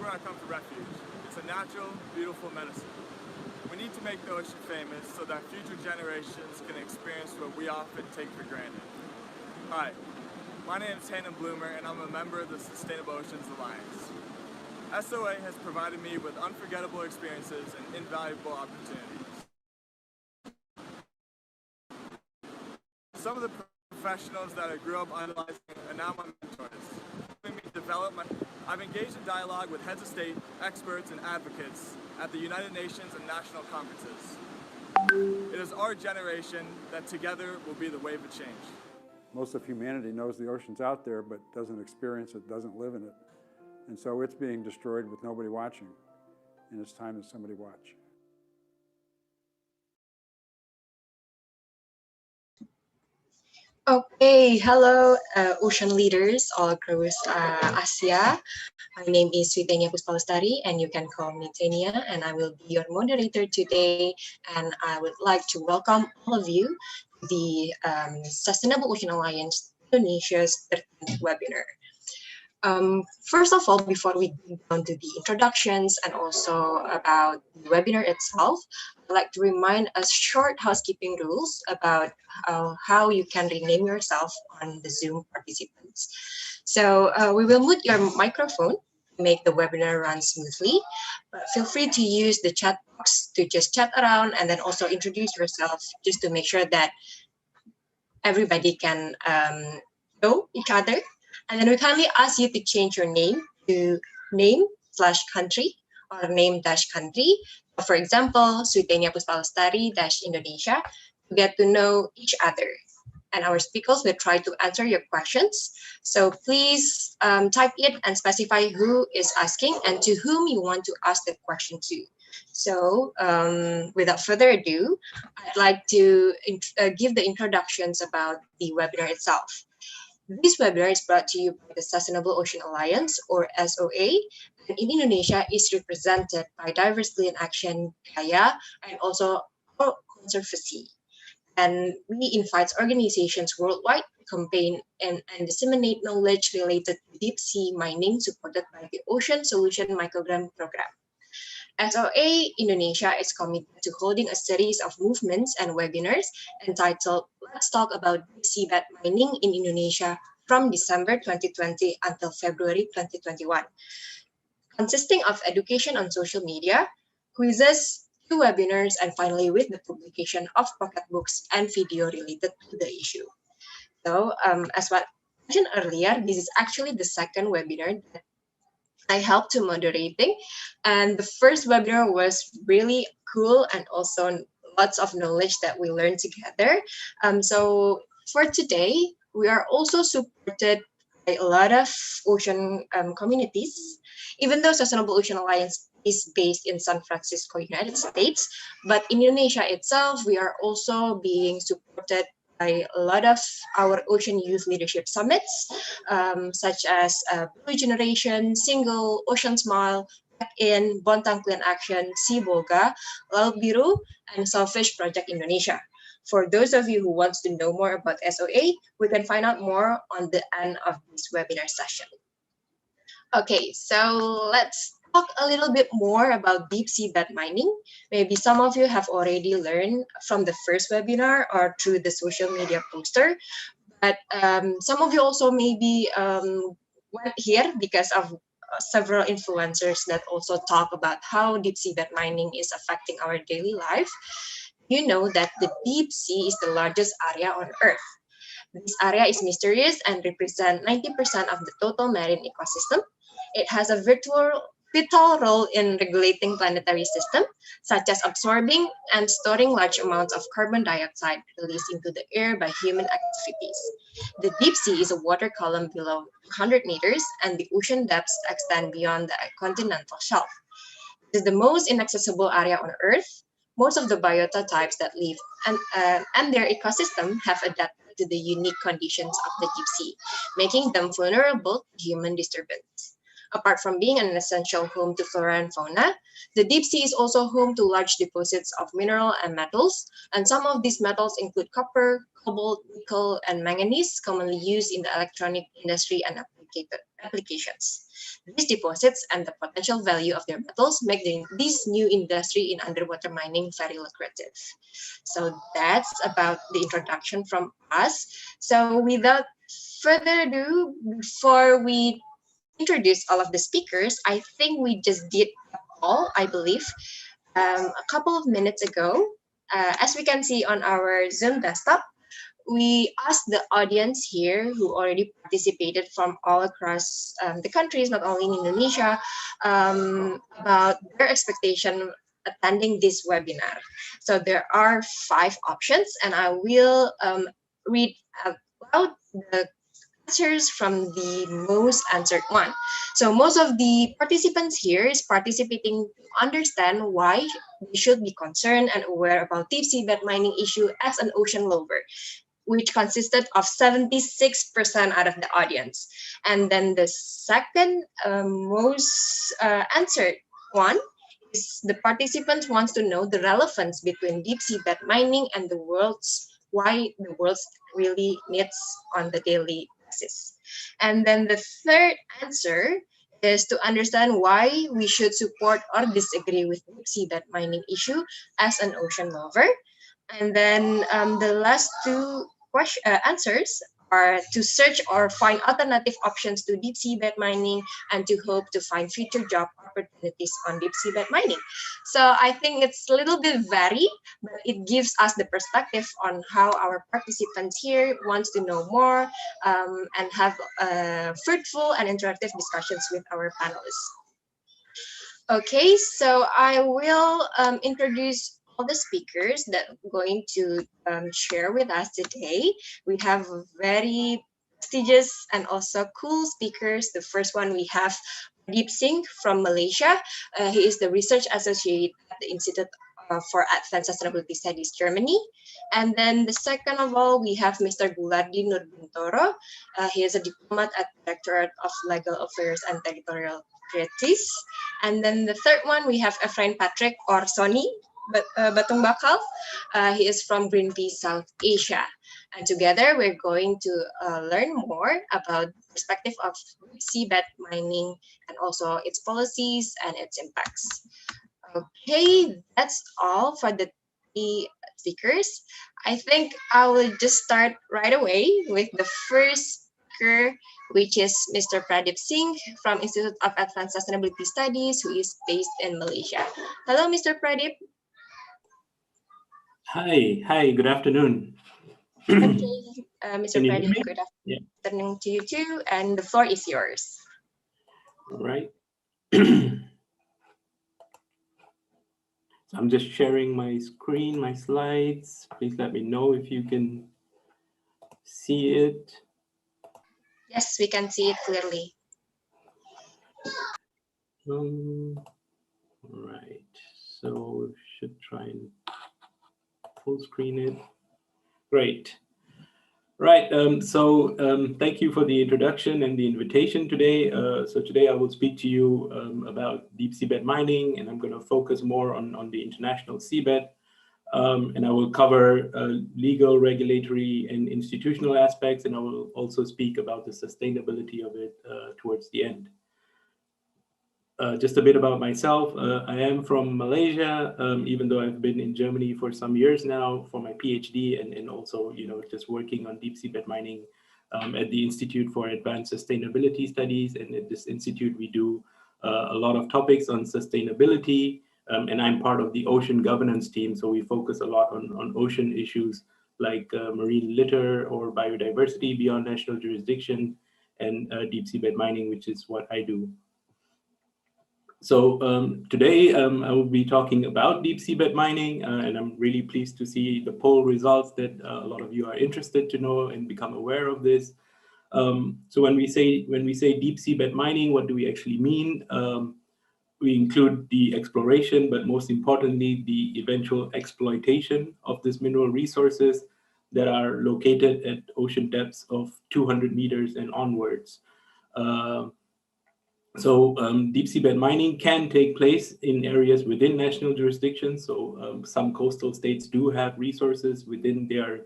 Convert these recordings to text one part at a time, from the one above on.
where I come for refuge. It's a natural, beautiful medicine. We need to make the ocean famous so that future generations can experience what we often take for granted. Hi, my name is Hannah Bloomer and I'm a member of the Sustainable Oceans Alliance. SOA has provided me with unforgettable experiences and invaluable opportunities. Some of the professionals that I grew up idolizing are now my mentors. I've engaged in dialogue with heads of state, experts, and advocates at the United Nations and national conferences. It is our generation that together will be the wave of change. Most of humanity knows the ocean's out there, but doesn't experience it, doesn't live in it. And so it's being destroyed with nobody watching. And it's time that somebody watch. Okay, hello, ocean leaders all across Asia. My name is Switenia Puspalestari, and you can call me Tenia, and I will be your moderator today. And I would like to welcome all of you to the Sustainable Ocean Alliance Indonesia's 13th webinar. First of all, before we dig down to the introductions and also about the webinar itself, I'd like to remind us short housekeeping rules about how you can rename yourself on the Zoom participants. So we will mute your microphone to make the webinar run smoothly, but feel free to use the chat box to just chat around and then also introduce yourself just to make sure that everybody can know each other. And then we kindly ask you to change your name to name/country or name-country. For example, Switenia Puspalestari-Indonesia to get to know each other. And our speakers will try to answer your questions. So please type it and specify who is asking and to whom you want to ask the question to. So without further ado, I'd like to give the introductions about the webinar itself. This webinar is brought to you by the Sustainable Ocean Alliance, or SOA, and in Indonesia is represented by Diversity in Action, Gaia, and also Conservancy. And we invite organizations worldwide to campaign and disseminate knowledge related to deep sea mining supported by the Ocean Solution Microgrant Program. SOA Indonesia is committed to holding a series of movements and webinars entitled Let's Talk About Deep Seabed Mining in Indonesia from December 2020 until February 2021, consisting of education on social media, quizzes, 2 webinars, and finally with the publication of pocket books and video related to the issue. So as what I mentioned earlier, this is actually the second webinar that I helped to moderating, and the first webinar was really cool and also lots of knowledge that we learned together. So for today, we are also supported by a lot of ocean communities. Even though Sustainable Ocean Alliance is based in San Francisco, United States, but in Indonesia itself, we are also being supported by a lot of our Ocean Youth Leadership Summits, such as Blue Generation, Single, Ocean Smile, Back In, Bontang Clean Action, Sea Boga, Laut Biru, and Selfish Project Indonesia. For those of you who want to know more about SOA, we can find out more on the end of this webinar session. Okay, so let's talk a little bit more about deep seabed mining. Maybe some of you have already learned from the first webinar or through the social media poster, but some of you also maybe went here because of several influencers that also talk about how deep seabed mining is affecting our daily life. You know that the deep sea is the largest area on Earth. This area is mysterious and represents 90% of the total marine ecosystem. It has a vital role in regulating planetary system, such as absorbing and storing large amounts of carbon dioxide released into the air by human activities. The deep sea is a water column below 100 meters, and the ocean depths extend beyond the continental shelf. It is the most inaccessible area on Earth. Most of the biota types that live and their ecosystem have adapted to the unique conditions of the deep sea, making them vulnerable to human disturbance. Apart from being an essential home to flora and fauna, the deep sea is also home to large deposits of mineral and metals, and some of these metals include copper, cobalt, nickel, and manganese, commonly used in the electronic industry and applications. These deposits and the potential value of their metals make this new industry in underwater mining very lucrative. So that's about the introduction from us. So without further ado, before we introduce all of the speakers, I think we just did all, I believe, a couple of minutes ago. As we can see on our Zoom desktop, we asked the audience here who already participated from all across the countries, not only in Indonesia, about their expectation attending this webinar. So there are 5 options, and I will read out loud the answers from the most answered one. So most of the participants here is participating to understand why they should be concerned and aware about deep seabed mining issue as an ocean lover, which consisted of 76% out of the audience. And then the second most answered one is the participant wants to know the relevance between deep seabed mining and why the world really needs on the daily basis. And then the third answer is to understand why we should support or disagree with deep seabed mining issue as an ocean lover. And then the last 2 answers are to search or find alternative options to deep seabed mining and to hope to find future job opportunities on deep seabed mining. So I think it's a little bit varied, but it gives us the perspective on how our participants here wants to know more and have fruitful and interactive discussions with our panelists. Okay, so I will introduce all the speakers that are going to share with us today. We have very prestigious and also cool speakers. The first one we have Pradeep Singh from Malaysia. He is the research associate at the Institute for Advanced Sustainability Studies, Germany. And then the second of all, we have Mr. Gulardi Nurbintoro. He is a diplomat at the Directorate of Legal Affairs and Territorial Treaties. And then the third one, we have Efrain Patrick or Sony Batung Bakal. He is from Greenpeace South Asia. And together we're going to learn more about the perspective of seabed mining and also its policies and its impacts. Okay, that's all for the 3 speakers. I think I will just start right away with the first speaker, which is Mr. Pradeep Singh from Institute of Advanced Sustainability Studies, who is based in Malaysia. Hello, Mr. Pradeep. Hi, good afternoon. Okay, Mr. Pradeep, good afternoon to you too, and the floor is yours. All right. So I'm just sharing my screen, my slides. Please let me know if you can see it. Yes, we can see it clearly. All right, so should try and full screen it. Great. Right, thank you for the introduction and the invitation today. So today I will speak to you about deep seabed mining, and I'm going to focus more on the international seabed. And I will cover legal, regulatory, and institutional aspects, and I will also speak about the sustainability of it towards the end. Just a bit about myself. I am from Malaysia, even though I've been in Germany for some years now for my PhD and also, just working on deep seabed mining at the Institute for Advanced Sustainability Studies. And at this institute, we do a lot of topics on sustainability. And I'm part of the ocean governance team. So we focus a lot on ocean issues like marine litter or biodiversity beyond national jurisdiction and deep seabed mining, which is what I do. So today I will be talking about deep seabed mining, and I'm really pleased to see the poll results that a lot of you are interested to know and become aware of this. So when we say deep seabed mining, what do we actually mean? We include the exploration, but most importantly, the eventual exploitation of these mineral resources that are located at ocean depths of 200 meters and onwards. So deep seabed mining can take place in areas within national jurisdictions. So some coastal states do have resources within their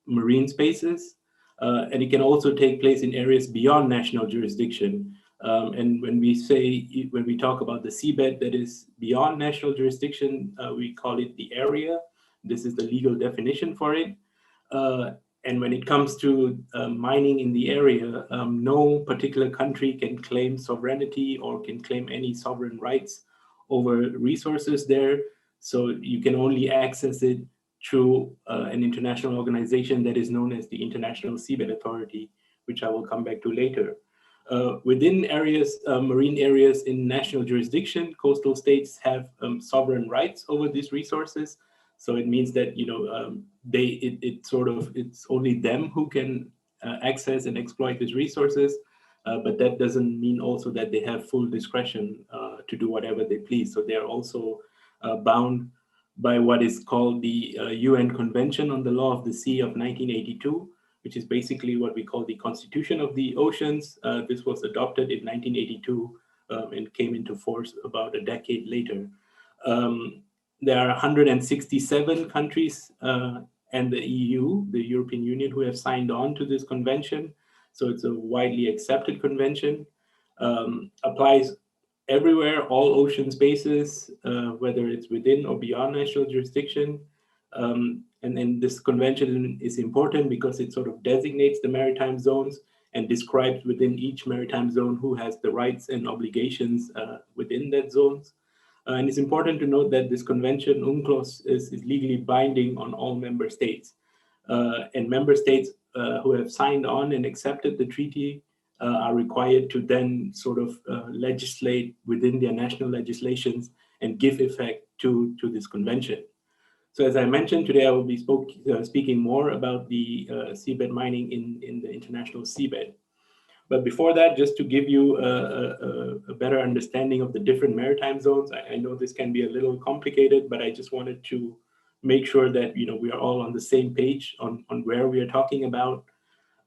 marine spaces. and it can also take place in areas beyond national jurisdiction. And when we talk about the seabed that is beyond national jurisdiction, we call it the area. This is the legal definition for it. And when it comes to mining in the area, no particular country can claim sovereignty or can claim any sovereign rights over resources there. So you can only access it through an international organization that is known as the International Seabed Authority, which I will come back to later. Within areas, marine areas in national jurisdiction, coastal states have sovereign rights over these resources. So it means that, you know, it's only them who can access and exploit these resources, but that doesn't mean also that they have full discretion to do whatever they please. So they are also bound by what is called the UN Convention on the Law of the Sea of 1982, which is basically what we call the Constitution of the Oceans. This was adopted in 1982 and came into force about a decade later. There are 167 countries and the EU, the European Union, who have signed on to this convention. So it's a widely accepted convention, applies everywhere, all ocean spaces, whether it's within or beyond national jurisdiction. And then this convention is important because it sort of designates the maritime zones and describes within each maritime zone who has the rights and obligations within that zones. And it's important to note that this convention, UNCLOS, is legally binding on all member states. And member states who have signed on and accepted the treaty are required to then sort of legislate within their national legislations and give effect to this convention. So as I mentioned, today I will be speaking more about the seabed mining in the international seabed. But before that, just to give you a better understanding of the different maritime zones, I know this can be a little complicated, but I just wanted to make sure that, you know, we are all on the same page on where we are talking about.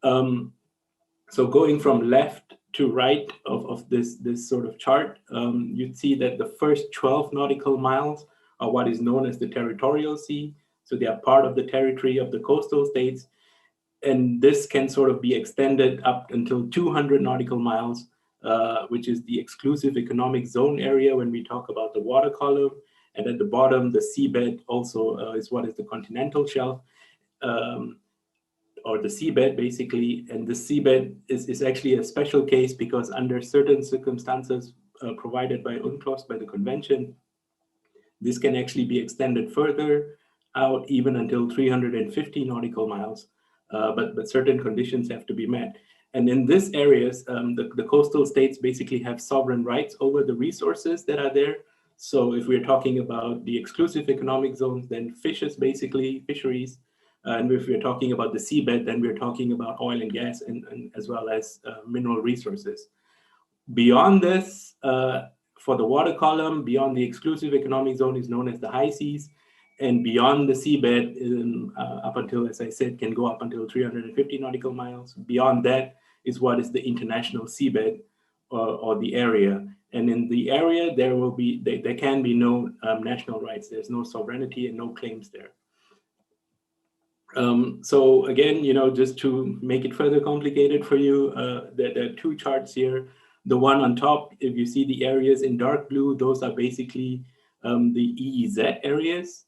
So going from left to right of this sort of chart, you'd see that the first 12 nautical miles are what is known as the territorial sea. So they are part of the territory of the coastal states. And this can sort of be extended up until 200 nautical miles, which is the exclusive economic zone area when we talk about the water column. And at the bottom, the seabed also is what is the continental shelf, or the seabed basically. And the seabed is actually a special case because under certain circumstances provided by UNCLOS, by the convention, this can actually be extended further out even until 350 nautical miles. But certain conditions have to be met. And in these areas, the coastal states basically have sovereign rights over the resources that are there. So if we're talking about the exclusive economic zones, then fisheries. And if we're talking about the seabed, then we're talking about oil and gas and as well as mineral resources. Beyond this, for the water column, beyond the exclusive economic zone is known as the high seas. And beyond the seabed, up until, as I said, can go up until 350 nautical miles. Beyond that is what is the international seabed or the area. And in the area, there can be no national rights. There's no sovereignty and no claims there. So again, you know, just to make it further complicated for you, there are two charts here. The one on top, if you see the areas in dark blue, those are basically the EEZ areas.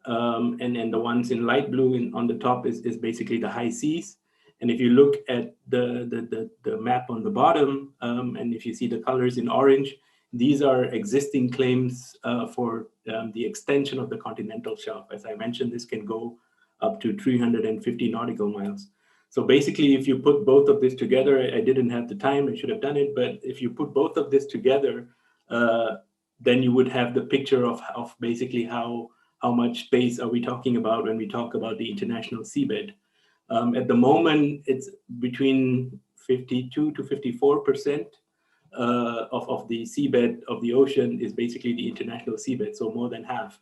And then the ones in light blue on the top is basically the high seas. And if you look at the map on the bottom, and if you see the colors in orange, these are existing claims for the extension of the continental shelf. As I mentioned, this can go up to 350 nautical miles. So basically, if you put both of this together, I didn't have the time, I should have done it, but if you put both of this together, then you would have the picture of basically how much space are we talking about when we talk about the international seabed. At the moment, it's between 52 to 54% of the seabed of the ocean is basically the international seabed, so more than half.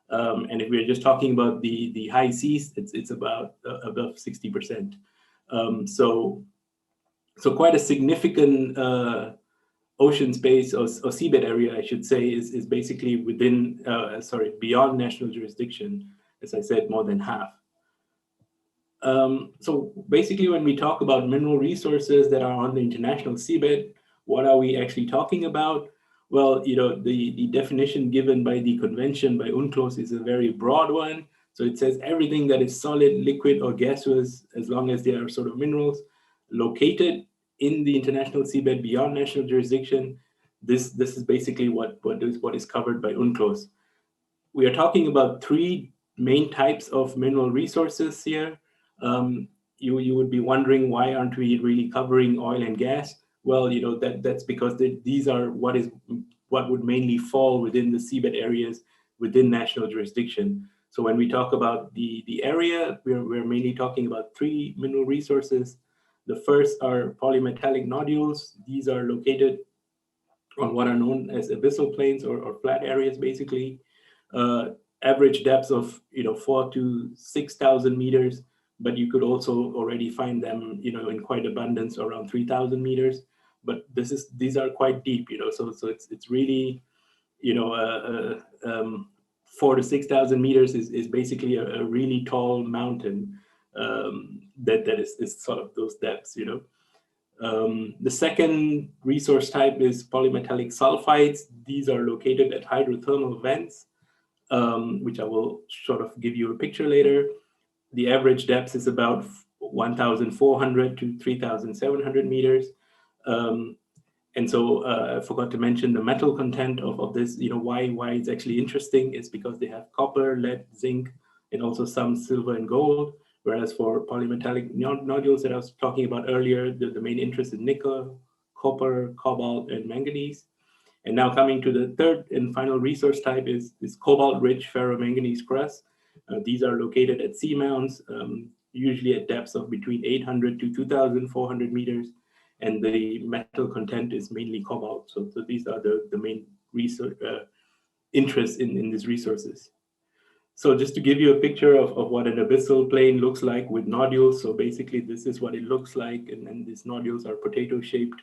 And if we're just talking about the high seas, it's about above 60%. So quite a significant ocean space or seabed area, I should say, is basically beyond national jurisdiction. As I said, more than half. So basically, when we talk about mineral resources that are on the international seabed, what are we actually talking about? Well, the definition given by the convention by UNCLOS is a very broad one. So it says everything that is solid, liquid, or gaseous, as long as they are sort of minerals, located in the international seabed beyond national jurisdiction. This is basically what is covered by UNCLOS. We are talking about three main types of mineral resources here. You would be wondering, why aren't we really covering oil and gas? Well, that's because these are what would mainly fall within the seabed areas within national jurisdiction. So when we talk about the area, we're mainly talking about three mineral resources. The first are polymetallic nodules. These are located on what are known as abyssal plains or flat areas, basically. Average depths of 4,000 to 6,000 meters, but you could also already find them in quite abundance around 3,000 meters. But these are quite deep, so it's really 4,000 to 6,000 meters is basically a really tall mountain that is sort of those depths. The second resource type is polymetallic sulfides. These are located at hydrothermal vents, which I will sort of give you a picture later. The average depth is about 1,400 to 3,700 meters. And so I forgot to mention the metal content of this. Why it's actually interesting is because they have copper, lead, zinc, and also some silver and gold. Whereas for polymetallic nodules that I was talking about earlier, the main interest is nickel, copper, cobalt, and manganese. And now coming to the third and final resource type is cobalt-rich ferromanganese crust. These are located at seamounts, usually at depths of between 800 to 2,400 meters. And the metal content is mainly cobalt. So these are the main research interests in these resources. So just to give you a picture of what an abyssal plane looks like with nodules. So basically this is what it looks like. And then these nodules are potato shaped,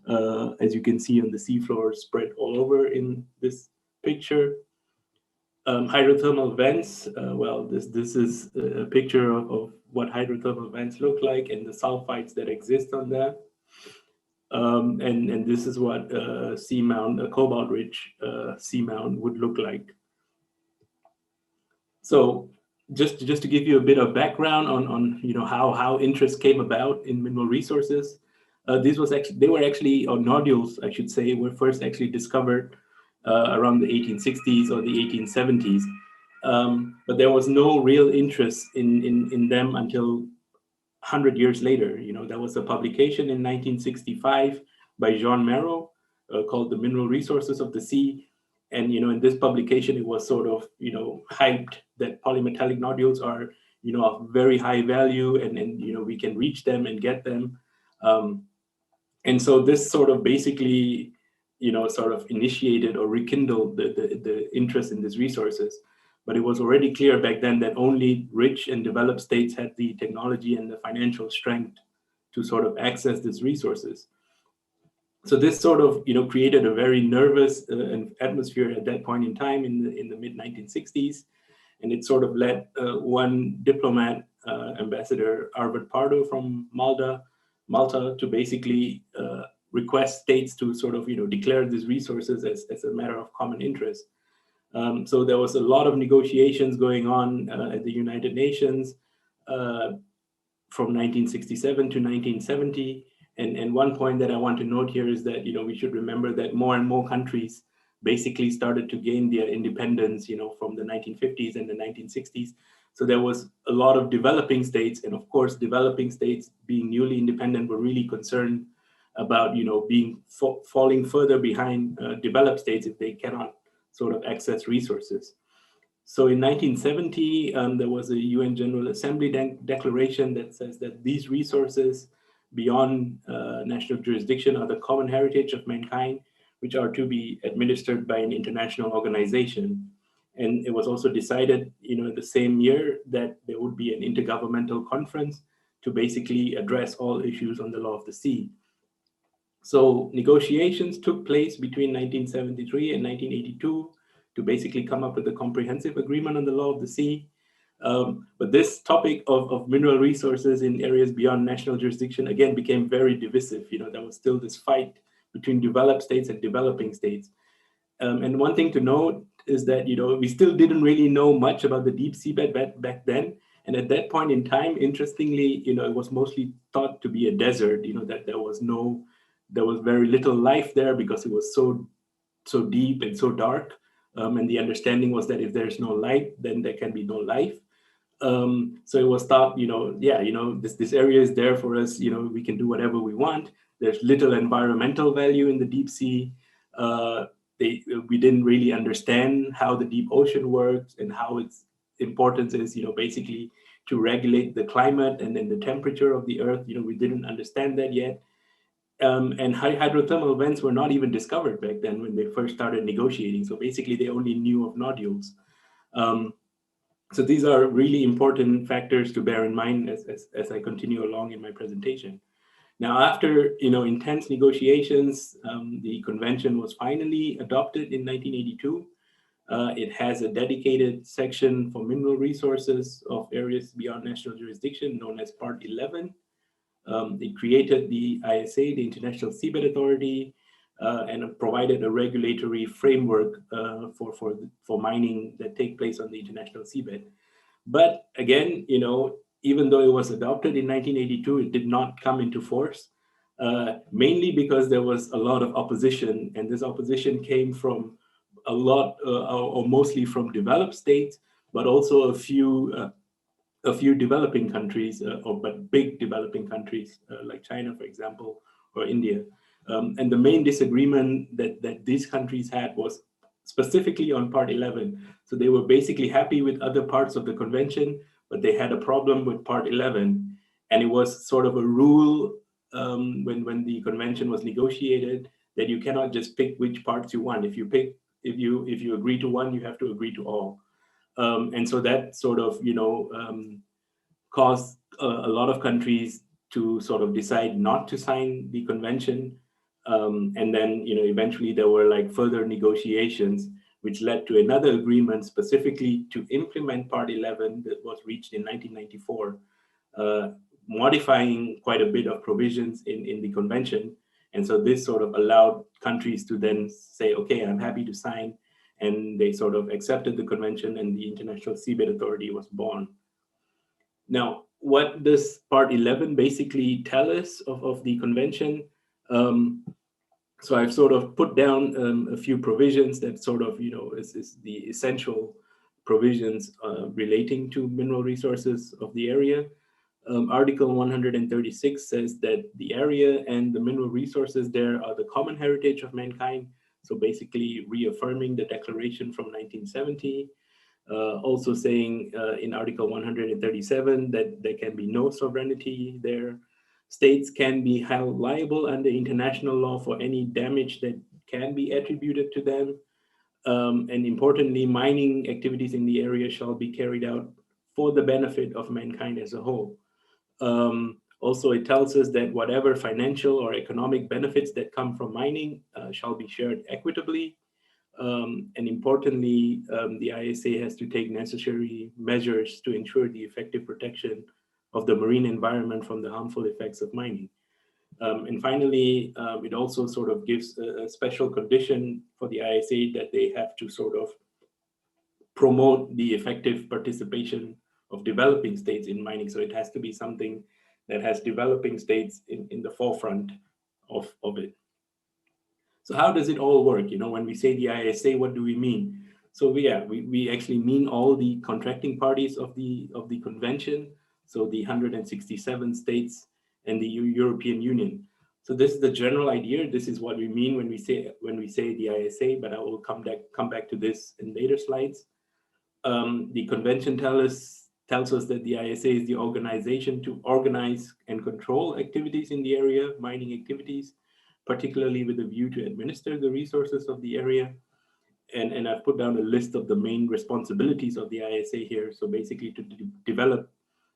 as you can see on the seafloor spread all over in this picture. Hydrothermal vents, well, this is a picture of what hydrothermal vents look like and the sulfides that exist on there. And this is what a seamount, a cobalt-rich seamount would look like. So just to give you a bit of background on how interest came about in mineral resources, nodules, I should say, were first actually discovered around the 1860s or the 1870s. But there was no real interest in them until 100 years later. There was a publication in 1965 by Jean Merrill called The Mineral Resources of the Sea. And, in this publication, it was sort of, hyped that polymetallic nodules are, of very high value and we can reach them and get them. And so this sort of basically, sort of initiated or rekindled the interest in these resources. But it was already clear back then that only rich and developed states had the technology and the financial strength to sort of access these resources. So this sort of created a very nervous atmosphere at that point in time in the mid 1960s, and it sort of led one diplomat, Ambassador Arvid Pardo from Malta, to basically request states to sort of declare these resources as a matter of common interest. So there was a lot of negotiations going on at the United Nations from 1967 to 1970. And one point that I want to note here is that we should remember that more and more countries basically started to gain their independence from the 1950s and the 1960s. So there was a lot of developing states, and of course developing states being newly independent were really concerned about falling further behind developed states if they cannot sort of access resources. So in 1970, there was a UN General Assembly declaration that says that these resources beyond national jurisdiction are the common heritage of mankind, which are to be administered by an international organization. And it was also decided, the same year that there would be an intergovernmental conference to basically address all issues on the law of the sea. So negotiations took place between 1973 and 1982 to basically come up with a comprehensive agreement on the law of the sea. But this topic of mineral resources in areas beyond national jurisdiction, again, became very divisive. There was still this fight between developed states and developing states. And one thing to note is that, we still didn't really know much about the deep seabed back then. And at that point in time, interestingly, it was mostly thought to be a desert, that there was very little life there because it was so deep and so dark. And the understanding was that if there's no light, then there can be no life. So it was thought, this area is there for us, we can do whatever we want. There's little environmental value in the deep sea. We didn't really understand how the deep ocean works and how its importance is, basically to regulate the climate and then the temperature of the earth. We didn't understand that yet. And hydrothermal vents were not even discovered back then when they first started negotiating. So basically they only knew of nodules. So these are really important factors to bear in mind as I continue along in my presentation. Now, after intense negotiations, the convention was finally adopted in 1982. It has a dedicated section for mineral resources of areas beyond national jurisdiction, known as Part 11. It created the ISA, the International Seabed Authority, and provided a regulatory framework for mining that take place on the international seabed. But again, even though it was adopted in 1982, it did not come into force, mainly because there was a lot of opposition, and this opposition came from a lot, or mostly from developed states, but also a few developing countries, but big developing countries like China, for example, or India. And the main disagreement that these countries had was specifically on Part 11. So they were basically happy with other parts of the convention, but they had a problem with Part 11. And it was sort of a rule when the convention was negotiated that you cannot just pick which parts you want. If you agree to one, you have to agree to all. And so that sort of, caused a lot of countries to sort of decide not to sign the convention. And then, eventually there were like further negotiations, which led to another agreement specifically to implement Part 11 that was reached in 1994, modifying quite a bit of provisions in the convention. And so this sort of allowed countries to then say, okay, I'm happy to sign. And they sort of accepted the convention, and the International Seabed Authority was born. Now, what does Part 11 basically tell us of the convention? So I've sort of put down a few provisions that sort of, is the essential provisions relating to mineral resources of the area. Article 136 says that the area and the mineral resources there are the common heritage of mankind. So basically reaffirming the declaration from 1970. Also saying in Article 137 that there can be no sovereignty there. States can be held liable under international law for any damage that can be attributed to them. And importantly, mining activities in the area shall be carried out for the benefit of mankind as a whole. Also, it tells us that whatever financial or economic benefits that come from mining shall be shared equitably. And importantly, the ISA has to take necessary measures to ensure the effective protection of the marine environment from the harmful effects of mining. And finally, it also sort of gives a special condition for the ISA that they have to sort of promote the effective participation of developing states in mining. So it has to be something that has developing states in the forefront of it. So how does it all work? When we say the ISA, what do we mean? So we actually mean all the contracting parties of the convention. So the 167 states and the European Union. So this is the general idea. This is what we mean when we say the ISA, but I will come back to this in later slides. The convention tells us that the ISA is the organization to organize and control activities in the area, mining activities, particularly with a view to administer the resources of the area. And I've put down a list of the main responsibilities of the ISA here. So basically to develop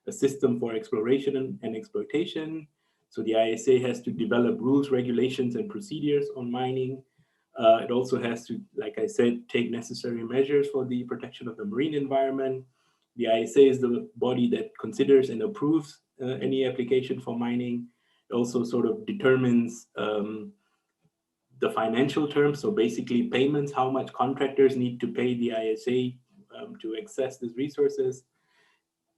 a system for exploration and exploitation. So the ISA has to develop rules, regulations, and procedures on mining. It also has to, like I said, take necessary measures for the protection of the marine environment. The ISA is the body that considers and approves any application for mining. It also sort of determines the financial terms, so basically payments, how much contractors need to pay the ISA to access these resources.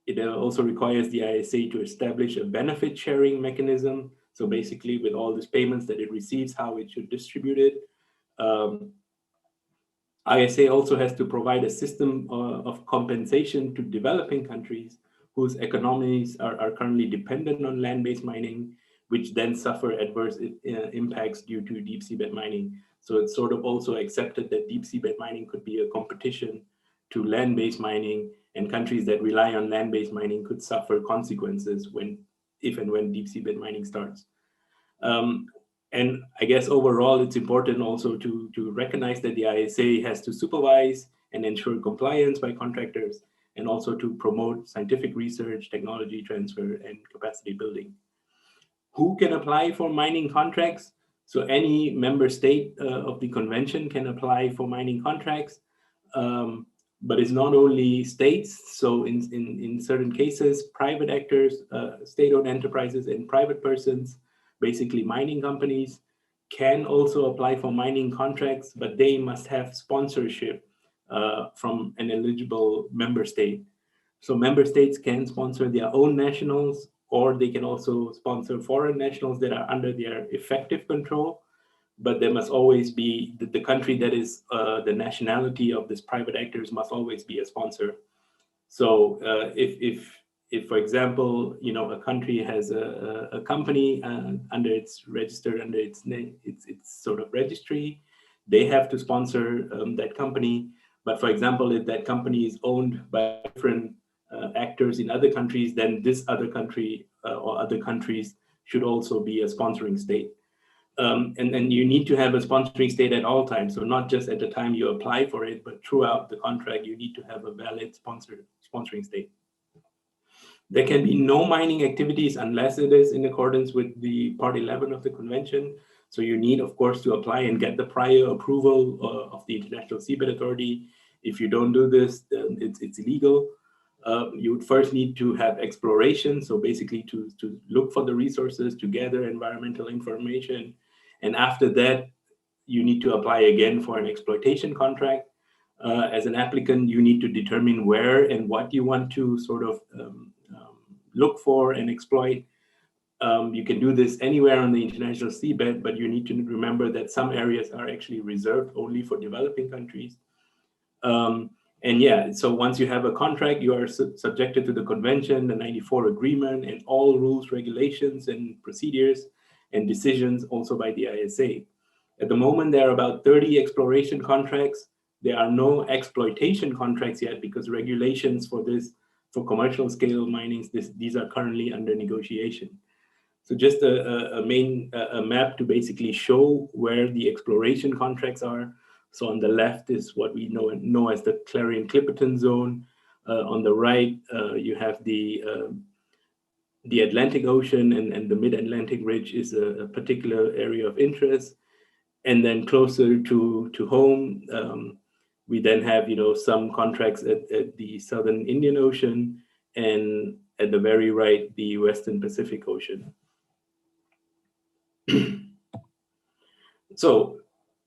It also requires the ISA to establish a benefit sharing mechanism. So basically with all these payments that it receives, how it should distribute it. ISA also has to provide a system of compensation to developing countries whose economies are currently dependent on land-based mining, which then suffer adverse impacts due to deep seabed mining. So it's sort of also accepted that deep seabed mining could be a competition to land-based mining, and countries that rely on land-based mining could suffer consequences if and when deep seabed mining starts. And I guess overall, it's important also to recognize that the ISA has to supervise and ensure compliance by contractors, and also to promote scientific research, technology transfer, and capacity building. Who can apply for mining contracts? So any member state of the convention can apply for mining contracts, but it's not only states. So in certain cases, private actors, state-owned enterprises, and private persons, basically mining companies, can also apply for mining contracts, but they must have sponsorship from an eligible member state. So member states can sponsor their own nationals, or they can also sponsor foreign nationals that are under their effective control, but there must always be the country that is the nationality of this private actors must always be a sponsor. So if, for example, a country has a company under its sort of registry, they have to sponsor that company. But for example, if that company is owned by different actors in other countries, then this other country or other countries should also be a sponsoring state. And you need to have a sponsoring state at all times. So not just at the time you apply for it, but throughout the contract, you need to have a valid sponsoring state. There can be no mining activities unless it is in accordance with the Part 11 of the convention. So you need, of course, to apply and get the prior approval of the International Seabed Authority. If you don't do this, then it's illegal. You would first need to have exploration, so basically to look for the resources, to gather environmental information. And after that, you need to apply again for an exploitation contract. As an applicant, you need to determine where and what you want to sort of look for and exploit. You can do this anywhere on the international seabed, but you need to remember that some areas are actually reserved only for developing countries. And yeah, so once you have a contract, you are subjected to the convention, the 94 agreement, and all rules, regulations, and procedures and decisions also by the ISA. At the moment, there are about 30 exploration contracts. There are no exploitation contracts yet because regulations for commercial scale minings, these are currently under negotiation. So just a map to basically show where the exploration contracts are. So on the left is what we know as the Clarion-Clipperton zone. On the right, you have the Atlantic Ocean, and the Mid-Atlantic Ridge is a particular area of interest. And then closer to home, we then have some contracts at the Southern Indian Ocean, and at the very right, the Western Pacific Ocean. So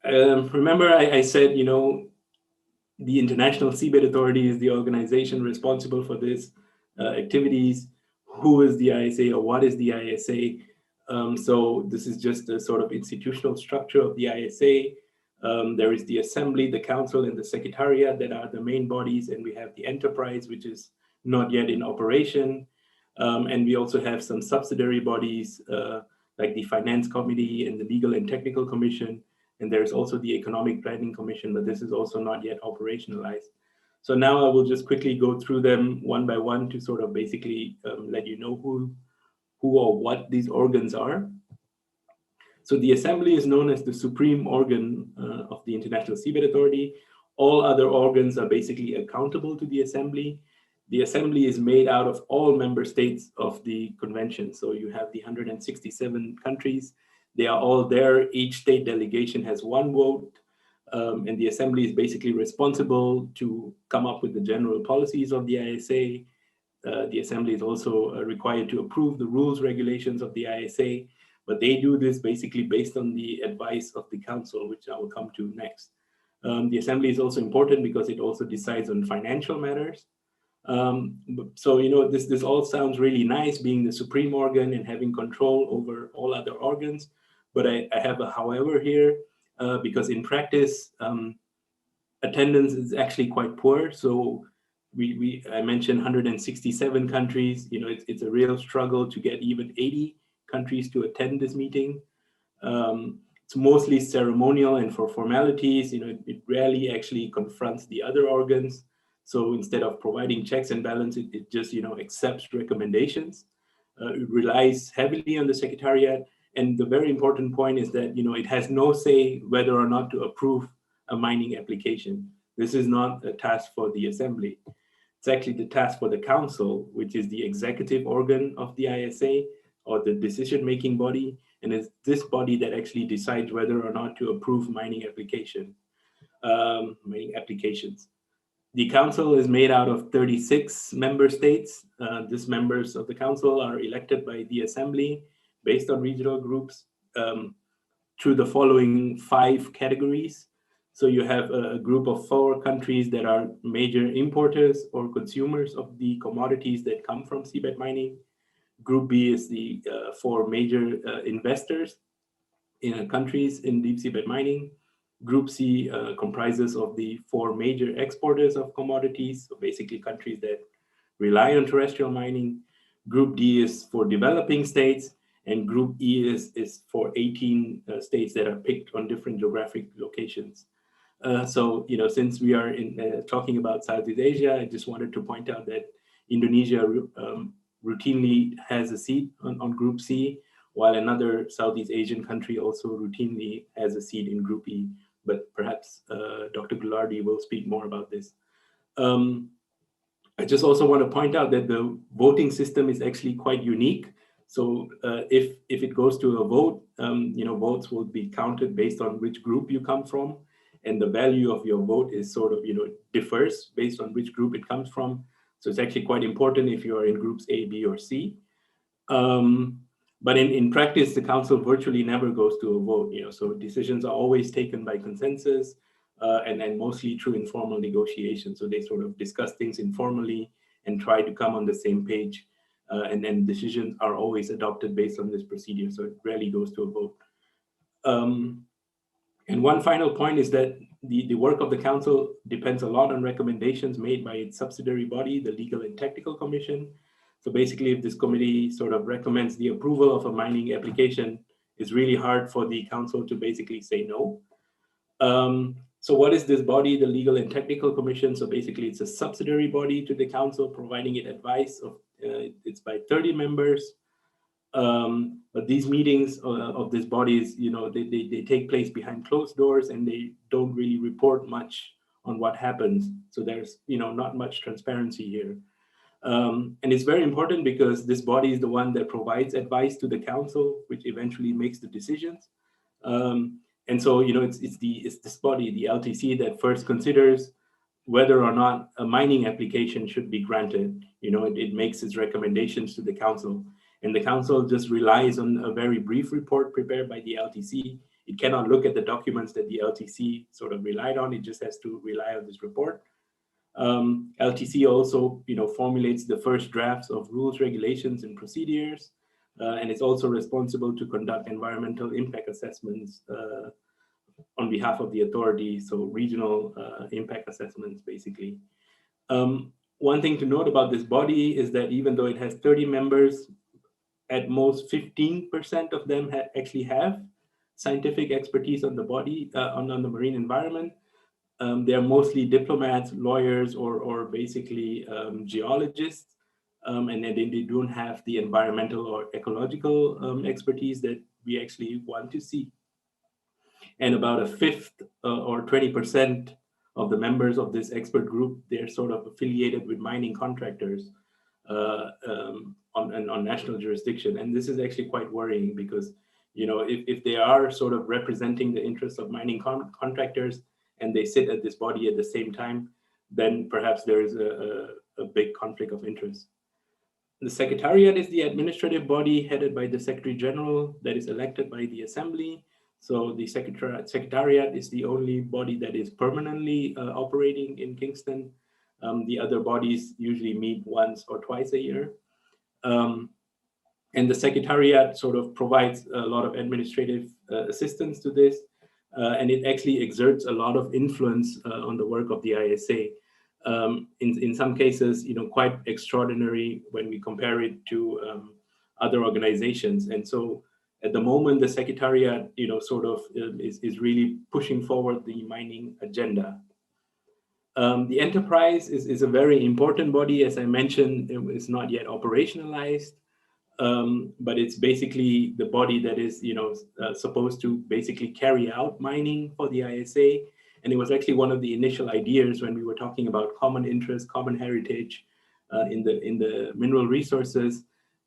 remember I said, the International Seabed Authority is the organization responsible for this activities. Who is the ISA, or what is the ISA? So this is just a sort of institutional structure of the ISA. There is the Assembly, the Council, and the Secretariat that are the main bodies, and we have the enterprise, which is not yet in operation. And we also have some subsidiary bodies like the Finance Committee and the Legal and Technical Commission. And there's also the Economic Planning Commission, but this is also not yet operationalized. So now I will just quickly go through them one by one to sort of basically let you know who or what these organs are. So the Assembly is known as the supreme organ of the International Seabed Authority. All other organs are basically accountable to the Assembly. The Assembly is made out of all member states of the convention. So you have the 167 countries. They are all there. Each state delegation has one vote. And the Assembly is basically responsible to come up with the general policies of the ISA. The Assembly is also required to approve the rules, regulations of the ISA, but they do this basically based on the advice of the Council, which I will come to next. The Assembly is also important because it also decides on financial matters. So, you know, this all sounds really nice, being the supreme organ and having control over all other organs. But I have a however here, because in practice, attendance is actually quite poor. So I mentioned 167 countries. You know, it's a real struggle to get even 80 countries to attend this meeting. It's mostly ceremonial and for formalities. You know, it rarely actually confronts the other organs. So instead of providing checks and balances, it just, you know, accepts recommendations. It relies heavily on the Secretariat. And the very important point is that, you know, it has no say whether or not to approve a mining application. This is not a task for the Assembly. It's actually the task for the Council, which is the executive organ of the ISA or the decision-making body. And it's this body that actually decides whether or not to approve mining applications. The Council is made out of 36 member states. These members of the Council are elected by the Assembly based on regional groups through the following 5 categories. So you have a group of 4 countries that are major importers or consumers of the commodities that come from seabed mining. Group B is the 4 major investors in countries in deep seabed mining. Group C comprises of the 4 major exporters of commodities, so basically countries that rely on terrestrial mining. Group D is for developing states, and Group E is for 18 states that are picked on different geographic locations. So, you know, since we are talking about Southeast Asia, I just wanted to point out that Indonesia routinely has a seat on Group C, while another Southeast Asian country also routinely has a seat in Group E. But perhaps Dr. Goulardi will speak more about this. I just also want to point out that the voting system is actually quite unique. So if it goes to a vote, you know, votes will be counted based on which group you come from. And the value of your vote is sort of, you know, differs based on which group it comes from. So it's actually quite important if you are in groups A, B, or C. But in practice, the Council virtually never goes to a vote, you know, so decisions are always taken by consensus and mostly through informal negotiation. So they sort of discuss things informally and try to come on the same page. And then decisions are always adopted based on this procedure. So it rarely goes to a vote. And one final point is that the work of the Council depends a lot on recommendations made by its subsidiary body, the Legal and Technical Commission. So basically, if this committee sort of recommends the approval of a mining application, it's really hard for the Council to basically say no. So what is this body, the Legal and Technical Commission? So basically, it's a subsidiary body to the Council, providing it advice. It's by 30 members. But these meetings of these bodies, you know, they take place behind closed doors and they don't really report much on what happens. So there's, you know, not much transparency here. And it's very important because this body is the one that provides advice to the Council, which eventually makes the decisions. And so, you know, it's this body, the LTC, that first considers whether or not a mining application should be granted. You know, it makes its recommendations to the Council. And the Council just relies on a very brief report prepared by the LTC. It cannot look at the documents that the LTC sort of relied on. It just has to rely on this report. LTC also, you know, formulates the first drafts of rules, regulations, and procedures. And it's also responsible to conduct environmental impact assessments on behalf of the authority. So regional impact assessments, basically. One thing to note about this body is that even though it has 30 members, at most 15% of them actually have scientific expertise on the body, on the marine environment. They're mostly diplomats, lawyers, or basically geologists. And then they don't have the environmental or ecological expertise that we actually want to see. And about a fifth or 20% of the members of this expert group, they're sort of affiliated with mining contractors on national jurisdiction. And this is actually quite worrying because, you know, if they are sort of representing the interests of mining contractors, and they sit at this body at the same time, then perhaps there is a big conflict of interest. The Secretariat is the administrative body headed by the Secretary General that is elected by the Assembly. So the Secretariat is the only body that is permanently operating in Kingston. The other bodies usually meet once or twice a year. And the Secretariat sort of provides a lot of administrative assistance to this, and it actually exerts a lot of influence on the work of the ISA. In some cases, quite extraordinary when we compare it to other organizations. And so at the moment, the Secretariat, sort of is really pushing forward the mining agenda. The enterprise is a very important body. As I mentioned, it's not yet operationalized. But it's basically the body that is, supposed to basically carry out mining for the ISA. And it was actually one of the initial ideas when we were talking about common interest, common heritage in the mineral resources.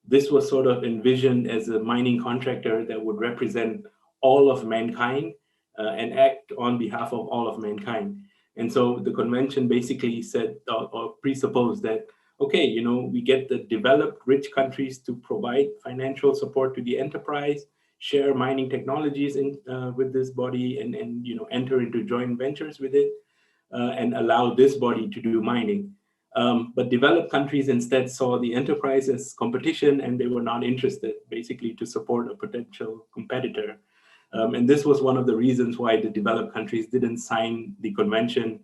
This was sort of envisioned as a mining contractor that would represent all of mankind and act on behalf of all of mankind. And so the convention basically said or presupposed that, okay, we get the developed rich countries to provide financial support to the enterprise, share mining technologies with this body, and enter into joint ventures with it, and allow this body to do mining. But developed countries instead saw the enterprise as competition, and they were not interested, basically, to support a potential competitor. And this was one of the reasons why the developed countries didn't sign the convention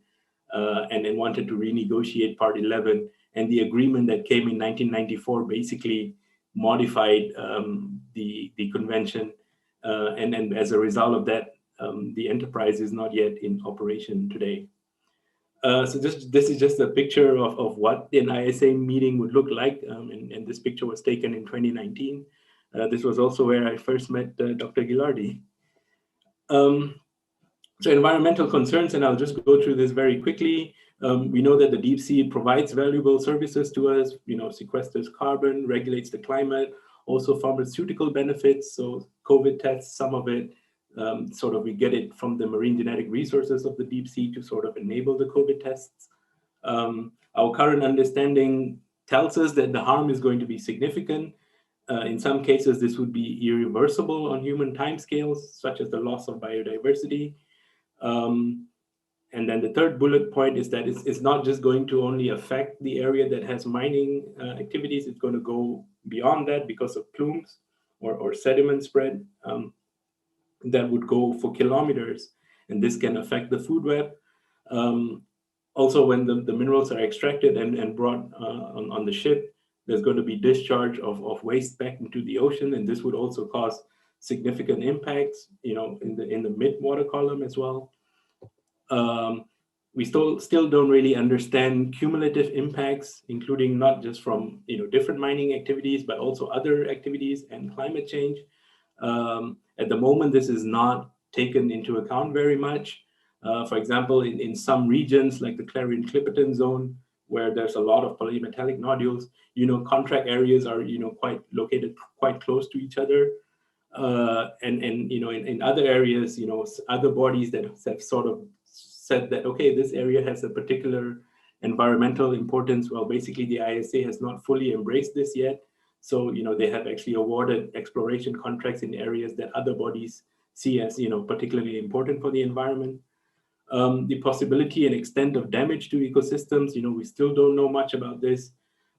and wanted to renegotiate Part 11. And the agreement that came in 1994 basically modified the convention. And as a result of that, the enterprise is not yet in operation today. So this is just a picture of what an ISA meeting would look like. And this picture was taken in 2019. This was also where I first met Dr. Gilardi. So environmental concerns, and I'll just go through this very quickly. We know that the deep sea provides valuable services to us, sequesters carbon, regulates the climate, also pharmaceutical benefits. So COVID tests, some of it, sort of we get it from the marine genetic resources of the deep sea to sort of enable the COVID tests. Our current understanding tells us that the harm is going to be significant. In some cases, this would be irreversible on human timescales, such as the loss of biodiversity. And then the third bullet point is that it's not just going to only affect the area that has mining activities, it's going to go beyond that because of plumes or sediment spread that would go for kilometers, and this can affect the food web. Also, when the minerals are extracted and brought on the ship, there's going to be discharge of waste back into the ocean, and this would also cause significant impacts, in the mid-water column as well. We still don't really understand cumulative impacts, including not just from different mining activities, but also other activities and climate change. At the moment, this is not taken into account very much. For example, in some regions like the Clarion-Clipperton zone, where there's a lot of polymetallic nodules, contract areas are located quite close to each other. And in other areas, other bodies that have sort of said that, okay, this area has a particular environmental importance. Well, basically the ISA has not fully embraced this yet. So, they have actually awarded exploration contracts in areas that other bodies see as, particularly important for the environment. The possibility and extent of damage to ecosystems, we still don't know much about this.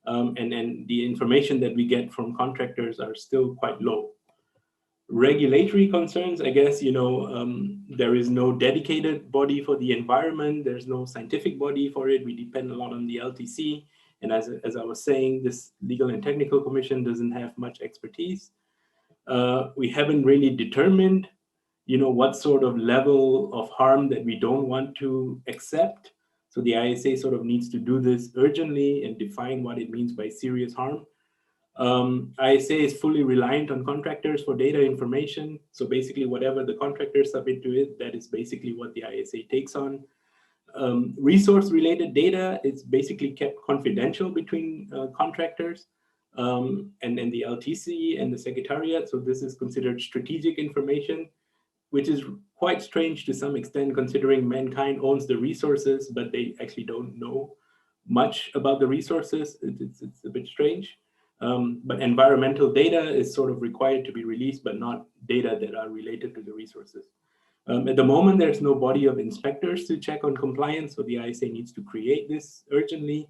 And the information that we get from contractors are still quite low. Regulatory concerns, I guess, there is no dedicated body for the environment. There's no scientific body for it. We depend a lot on the LTC. And as I was saying, this Legal and Technical Commission doesn't have much expertise. We haven't really determined, what sort of level of harm that we don't want to accept. So the ISA sort of needs to do this urgently and define what it means by serious harm. ISA is fully reliant on contractors for data information. So basically whatever the contractors submit to it, that is basically what the ISA takes on. Resource-related data is basically kept confidential between contractors and the LTC and the Secretariat. So this is considered strategic information, which is quite strange to some extent, considering mankind owns the resources, but they actually don't know much about the resources. It's a bit strange. But environmental data is sort of required to be released, but not data that are related to the resources. At the moment, there's no body of inspectors to check on compliance, so the ISA needs to create this urgently.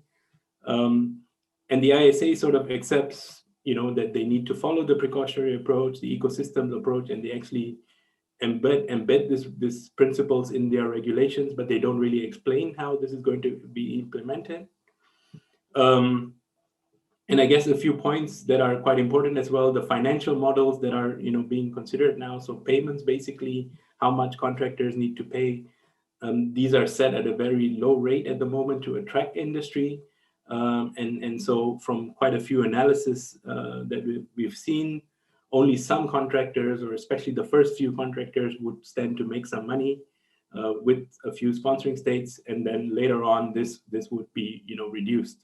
And the ISA sort of accepts, that they need to follow the precautionary approach, the ecosystems approach, and they actually embed this principles in their regulations, but they don't really explain how this is going to be implemented. And I guess a few points that are quite important as well, the financial models that are being considered now. So payments, basically, how much contractors need to pay. These are set at a very low rate at the moment to attract industry. And so from quite a few analysis that we've seen, only some contractors, or especially the first few contractors, would stand to make some money with a few sponsoring states. And then later on, this would be reduced.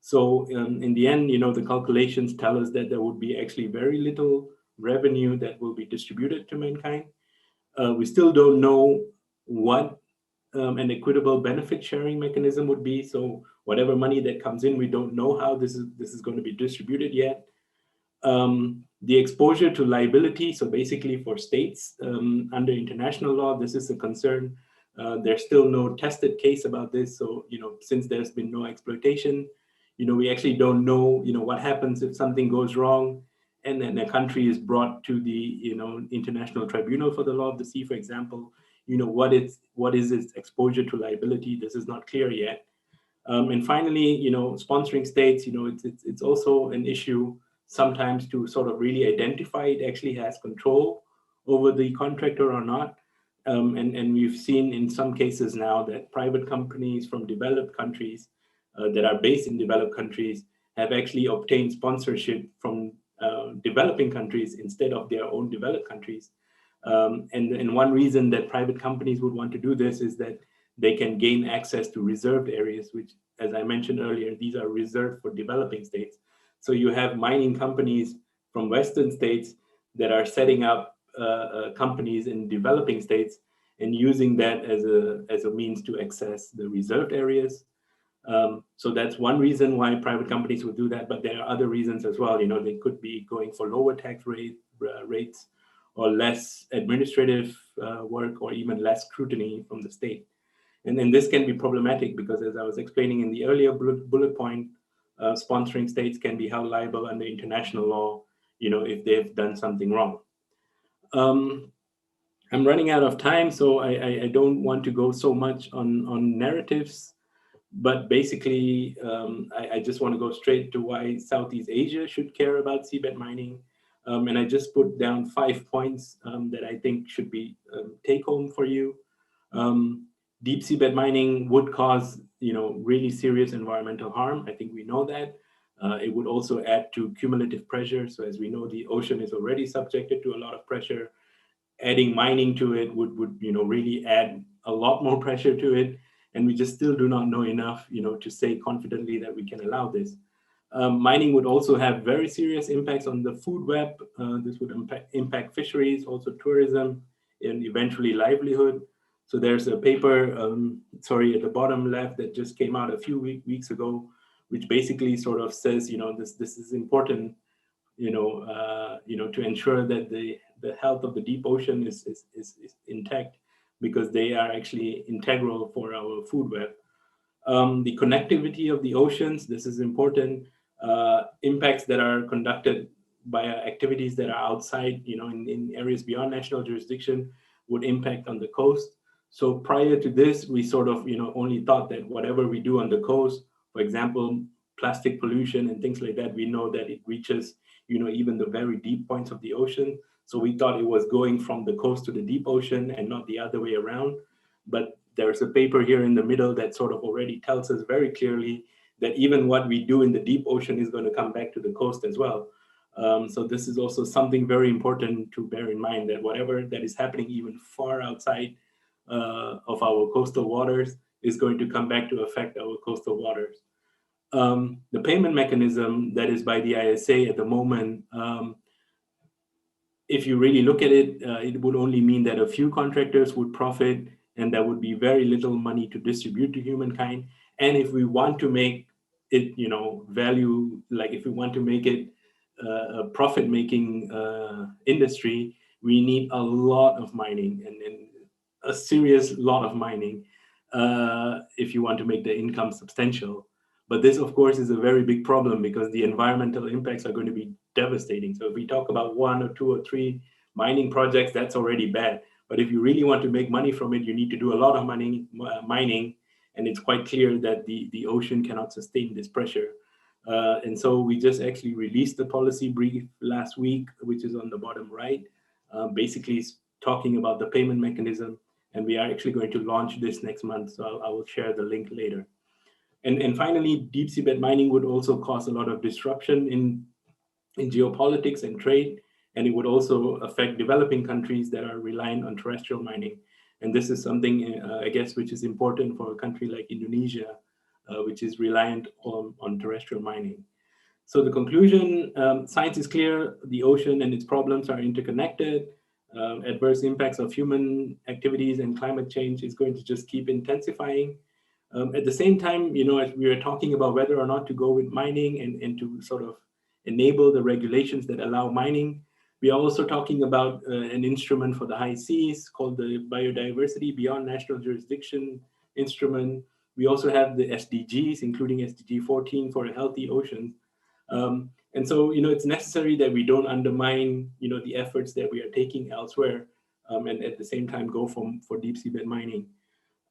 So in the end, the calculations tell us that there would be actually very little revenue that will be distributed to mankind. We still don't know what an equitable benefit sharing mechanism would be. So whatever money that comes in, we don't know how this is going to be distributed yet. The exposure to liability, so basically for states under international law, this is a concern. There's still no tested case about this. So, since there's been no exploitation, we actually don't know, what happens if something goes wrong and then a country is brought to the, International Tribunal for the Law of the Sea, for example. What is its exposure to liability? This is not clear yet. And finally, sponsoring states, it's also an issue sometimes to sort of really identify it actually has control over the contractor or not. And we've seen in some cases now that private companies from developed countries that are based in developed countries have actually obtained sponsorship from developing countries instead of their own developed countries. And one reason that private companies would want to do this is that they can gain access to reserved areas, which, as I mentioned earlier, these are reserved for developing states. So you have mining companies from Western states that are setting up companies in developing states and using that as a means to access the reserved areas. So that's one reason why private companies would do that, but there are other reasons as well. They could be going for lower tax rates or less administrative work, or even less scrutiny from the state. And then this can be problematic because, as I was explaining in the earlier bullet point, sponsoring states can be held liable under international law, if they've done something wrong. I'm running out of time, so I don't want to go so much on narratives. But basically, I just want to go straight to why Southeast Asia should care about seabed mining. And I just put down 5 points that I think should be take home for you. Deep seabed mining would cause, really serious environmental harm. I think we know that. It would also add to cumulative pressure. So as we know, the ocean is already subjected to a lot of pressure. Adding mining to it would really add a lot more pressure to it. And we just still do not know enough, to say confidently that we can allow this. Mining would also have very serious impacts on the food web. This would impact fisheries, also tourism, and eventually livelihood. So there's a paper, at the bottom left that just came out a few weeks ago, which basically sort of says, this is important, to ensure that the health of the deep ocean is intact, because they are actually integral for our food web. The connectivity of the oceans, this is important. Impacts that are conducted by activities that are outside, in areas beyond national jurisdiction would impact on the coast. So prior to this, we sort of, only thought that whatever we do on the coast, for example, plastic pollution and things like that, we know that it reaches, even the very deep points of the ocean. So we thought it was going from the coast to the deep ocean and not the other way around. But there's a paper here in the middle that sort of already tells us very clearly that even what we do in the deep ocean is going to come back to the coast as well. So this is also something very important to bear in mind, that whatever that is happening even far outside of our coastal waters is going to come back to affect our coastal waters. The payment mechanism that is by the ISA at the moment, if you really look at it, it would only mean that a few contractors would profit, and there would be very little money to distribute to humankind. And if we want to make it, value, like if we want to make it a profit-making industry, we need a lot of mining and a serious lot of mining if you want to make the income substantial. But this, of course, is a very big problem because the environmental impacts are going to be devastating. So if we talk about 1 or 2 or 3 mining projects, that's already bad. But if you really want to make money from it, you need to do a lot of mining, and it's quite clear that the ocean cannot sustain this pressure. And so we just actually released the policy brief last week, which is on the bottom right, basically talking about the payment mechanism. And we are actually going to launch this next month. So I will share the link later. And finally, deep seabed mining would also cause a lot of disruption in geopolitics and trade. And it would also affect developing countries that are reliant on terrestrial mining. And this is something, I guess, which is important for a country like Indonesia, which is reliant on terrestrial mining. So the conclusion, science is clear, the ocean and its problems are interconnected. Adverse impacts of human activities and climate change is going to just keep intensifying. At the same time, as we are talking about whether or not to go with mining and to sort of enable the regulations that allow mining, we are also talking about an instrument for the high seas called the Biodiversity Beyond National Jurisdiction instrument. We also have the SDGs, including SDG 14 for a healthy ocean. And so, it's necessary that we don't undermine, the efforts that we are taking elsewhere, and at the same time go for deep seabed mining.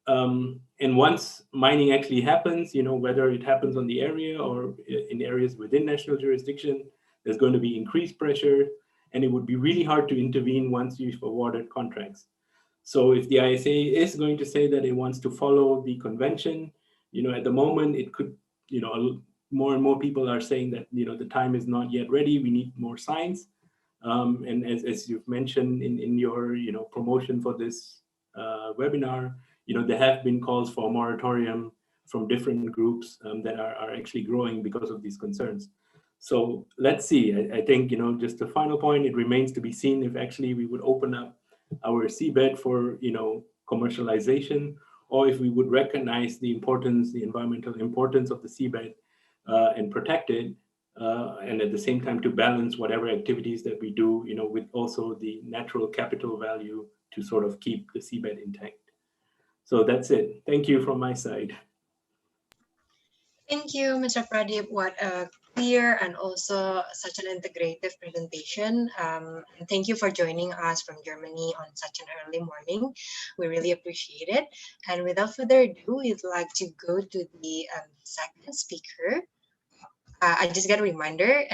And once mining actually happens, whether it happens on the area or in areas within national jurisdiction, there's going to be increased pressure, and it would be really hard to intervene once you've awarded contracts. So if the ISA is going to say that it wants to follow the convention, at the moment it could, more and more people are saying that, the time is not yet ready, we need more science. And as you've mentioned in your, promotion for this webinar, there have been calls for a moratorium from different groups that are actually growing because of these concerns. So let's see. I think, just a final point, it remains to be seen if actually we would open up our seabed for, commercialization, or if we would recognize the importance, the environmental importance of the seabed and protect it, and at the same time to balance whatever activities that we do, with also the natural capital value to sort of keep the seabed intact. So that's it. Thank you from my side. Thank you, Mr. Pradeep. What a clear and also such an integrative presentation. And thank you for joining us from Germany on such an early morning. We really appreciate it. And without further ado, we'd like to go to the second speaker. I just got a reminder,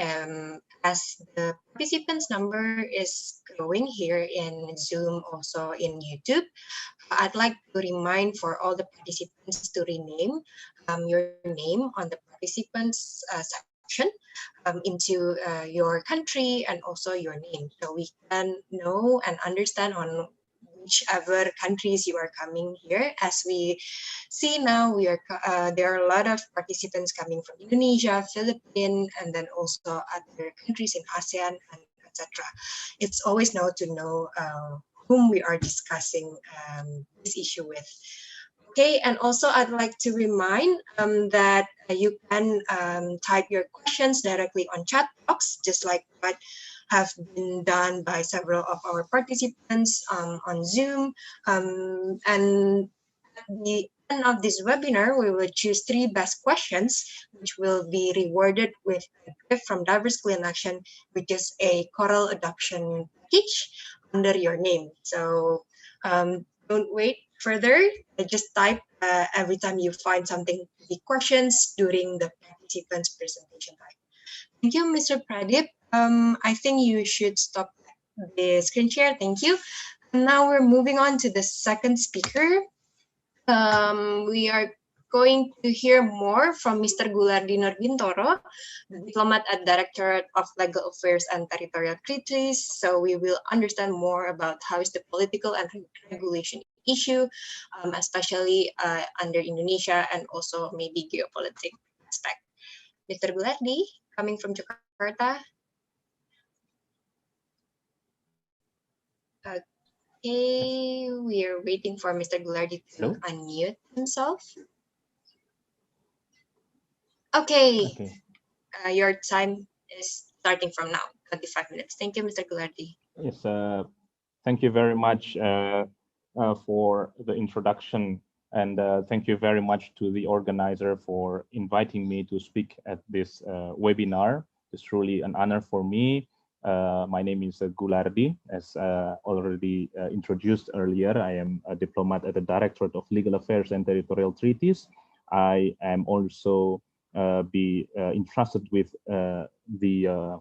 as the participants number is growing here in Zoom, also in YouTube, I'd like to remind for all the participants to rename your name on the participants section into your country and also your name, so we can know and understand on whichever countries you are coming here. As we see now, there are a lot of participants coming from Indonesia, Philippines, and then also other countries in ASEAN, and etc. It's always now to know whom we are discussing this issue with. Okay, and also I'd like to remind that you can type your questions directly on chat box, just like what have been done by several of our participants on Zoom. And at the end of this webinar, we will choose 3 best questions, which will be rewarded with a gift from Diverse Clean Action, which is a coral adoption package under your name. So don't wait further. Just type every time you find something, the questions during the participants' presentation time. Thank you, Mr. Pradeep. I think you should stop the screen share. Thank you. And now we're moving on to the second speaker. We are going to hear more from Mr. Gulardi Norbintoro, the diplomat at Directorate of Legal Affairs and Territorial Treaties. So we will understand more about how is the political and regulation issue, especially under Indonesia, and also maybe geopolitics aspect. Mr. Gulardi, coming from Jakarta. Okay, we are waiting for Mr. Gulardi to Hello? unmute himself. Okay, Okay. your time is starting from now, 25 minutes. Thank you, Mr. Gulardi. Yes. Thank you very much for the introduction, and thank you very much to the organizer for inviting me to speak at this webinar. It's truly an honor for me. My name is Gulardi, as already introduced earlier. I am a diplomat at the Directorate of Legal Affairs and Territorial Treaties. I am also be entrusted with the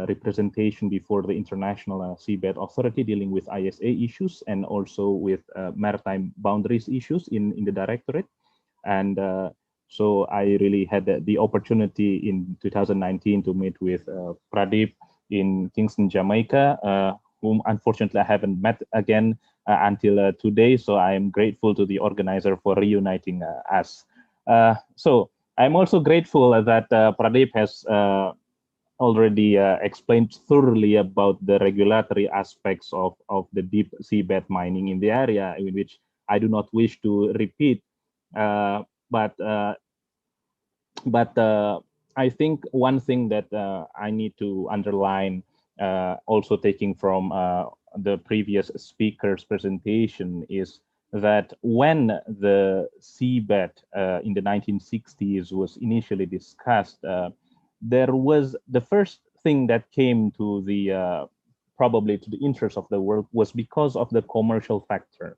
representation before the International Seabed Authority dealing with ISA issues and also with maritime boundaries issues in the Directorate. And so I really had the opportunity in 2019 to meet with Pradeep in Kingston, Jamaica, whom unfortunately I haven't met again until today. So I am grateful to the organizer for reuniting us. So I'm also grateful that Pradeep has already explained thoroughly about the regulatory aspects of the deep seabed mining in the area, in which I do not wish to repeat. But I think one thing that I need to underline, also taking from the previous speaker's presentation, is that when the seabed in the 1960s was initially discussed, there was the first thing that came to the probably to the interest of the world was because of the commercial factor.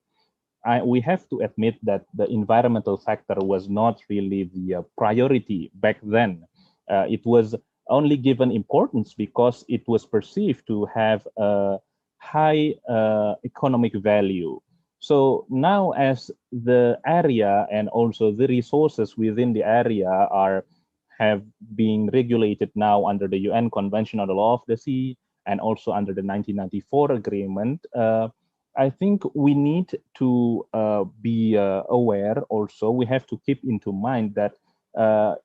We have to admit that the environmental factor was not really the priority back then. It was only given importance because it was perceived to have a high economic value. So now, as the area and also the resources within the area have been regulated now under the UN Convention on the Law of the Sea and also under the 1994 agreement, I think we need to be aware also, we have to keep into mind that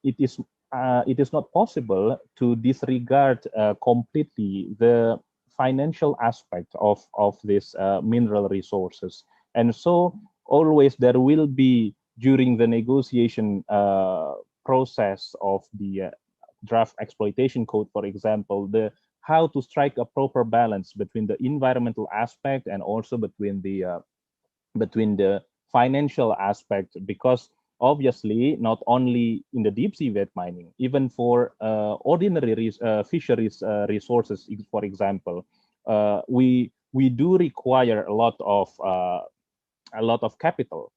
it is not possible to disregard completely the financial aspect of these mineral resources. And so always there will be, during the negotiation process of the draft exploitation code, for example, how to strike a proper balance between the environmental aspect and also between the financial aspect, because obviously not only in the deep sea wet mining, even for ordinary fisheries resources, for example, we do require a lot of capital.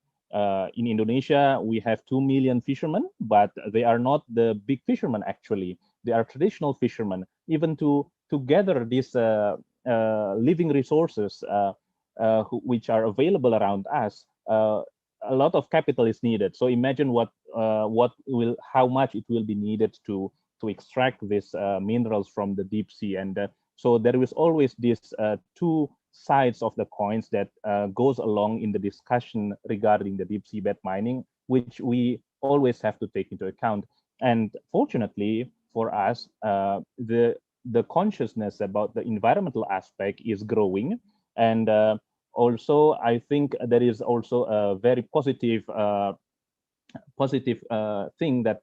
In Indonesia, we have 2 million fishermen, but they are not the big fishermen. Actually, they are traditional fishermen. Even to gather these living resources which are available around us, a lot of capital is needed. So imagine how much it will be needed to extract these minerals from the deep sea. And so there is always this two sides of the coins that goes along in the discussion regarding the deep seabed mining, which we always have to take into account. And fortunately for us, the consciousness about the environmental aspect is growing. And also, I think there is also a very positive thing that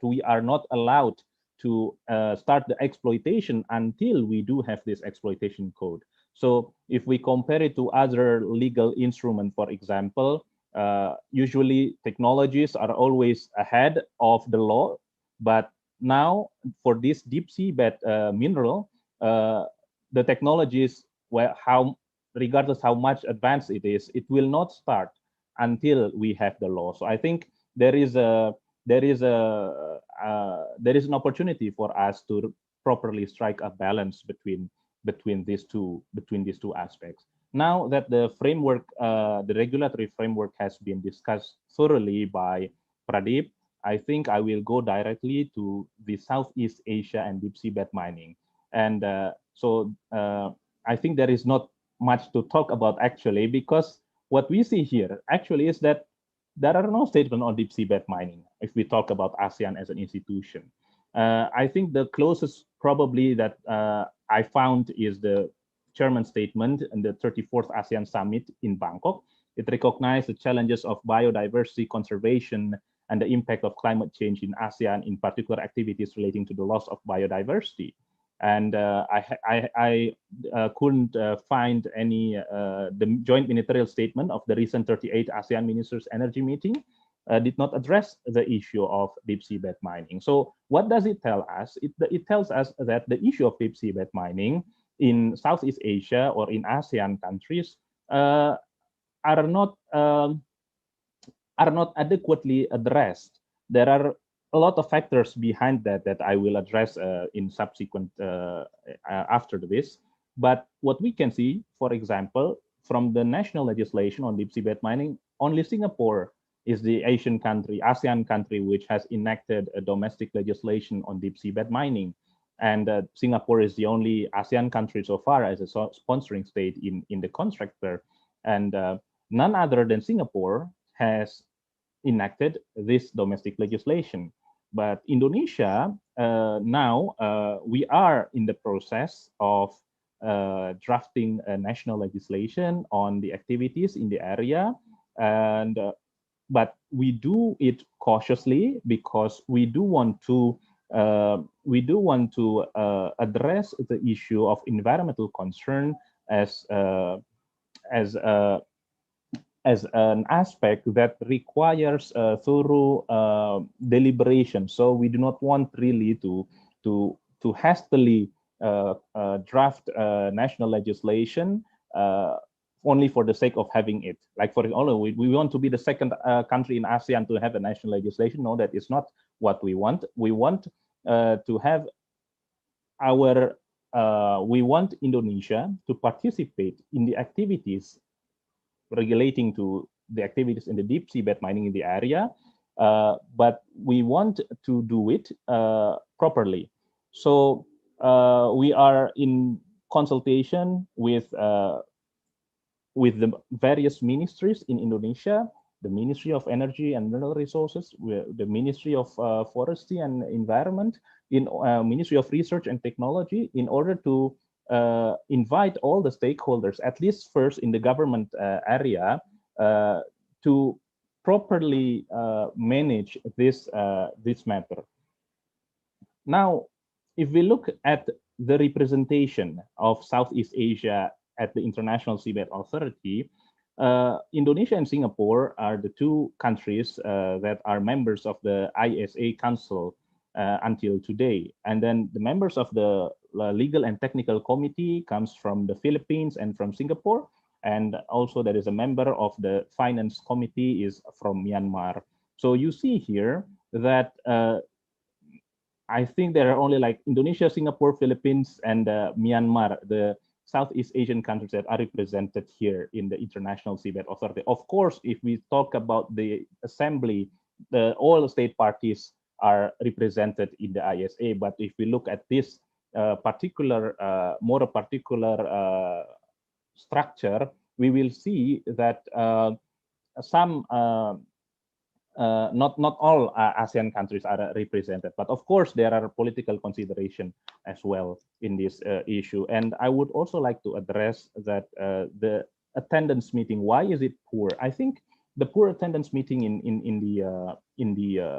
we are not allowed to start the exploitation until we do have this exploitation code. So if we compare it to other legal instruments, for example, usually technologies are always ahead of the law, but now for this deep seabed mineral, the technologies, regardless how much advanced it is, it will not start until we have the law. So I think there is an opportunity for us to properly strike a balance between these two aspects. Now that the framework, the regulatory framework has been discussed thoroughly by Pradeep, I think I will go directly to the Southeast Asia and deep seabed mining. And so I think there is not much to talk about actually, because what we see here actually is that there are no statements on deep seabed mining if we talk about ASEAN as an institution. I think the closest probably that I found is the chairman's statement in the 34th ASEAN Summit in Bangkok. It recognized the challenges of biodiversity conservation and the impact of climate change in ASEAN, in particular activities relating to the loss of biodiversity. And I couldn't find any, the joint ministerial statement of the recent 38th ASEAN Ministers Energy Meeting did not address the issue of deep seabed mining. So what does it tell us? It tells us that the issue of deep seabed mining in Southeast Asia or in ASEAN countries are not adequately addressed. There are a lot of factors behind that I will address in subsequent after this. But what we can see, for example, from the national legislation on deep seabed mining, only Singapore is the Asian country, ASEAN country, which has enacted a domestic legislation on deep seabed mining. And Singapore is the only ASEAN country so far as a sponsoring state in the constructor. And none other than Singapore has enacted this domestic legislation. But Indonesia, now we are in the process of drafting a national legislation on the activities in the area. And but we do it cautiously because we do want to address the issue of environmental concern as an aspect that requires thorough deliberation. So we do not want really to hastily draft national legislation only for the sake of having it. Like for example, we want to be the second country in ASEAN to have a national legislation. No, that is not what we want. We want to have our, we want Indonesia to participate in the activities relating to the activities in the deep seabed mining in the area, but we want to do it properly. So we are in consultation with the various ministries in Indonesia, the Ministry of Energy and Mineral Resources, the Ministry of Forestry and Environment, in Ministry of Research and Technology, in order to invite all the stakeholders, at least first in the government area, to properly manage this matter. Now, if we look at the representation of Southeast Asia at the International Seabed Authority, Indonesia and Singapore are the two countries that are members of the ISA Council until today. And then the members of the Legal and Technical Committee comes from the Philippines and from Singapore. And also there is a member of the Finance Committee is from Myanmar. So you see here that I think there are only like Indonesia, Singapore, Philippines, and Myanmar, the Southeast Asian countries that are represented here in the International Seabed Authority. Of course, if we talk about the assembly, all the state parties are represented in the ISA. But if we look at this more particular structure, we will see that some not all ASEAN countries are represented, but of course there are political consideration as well in this issue. And I would also like to address that the attendance meeting. Why is it poor? I think the poor attendance meeting in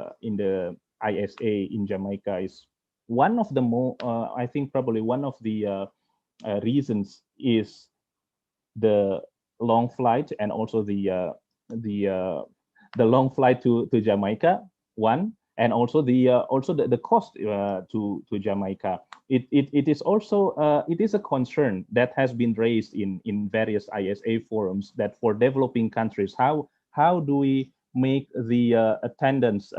the ISA in Jamaica is one of the more. I think probably one of the reasons is the long flight and also the long flight to Jamaica, one, and also the cost to Jamaica. It is also it is a concern that has been raised in various ISA forums that for developing countries, how do we make the attendance?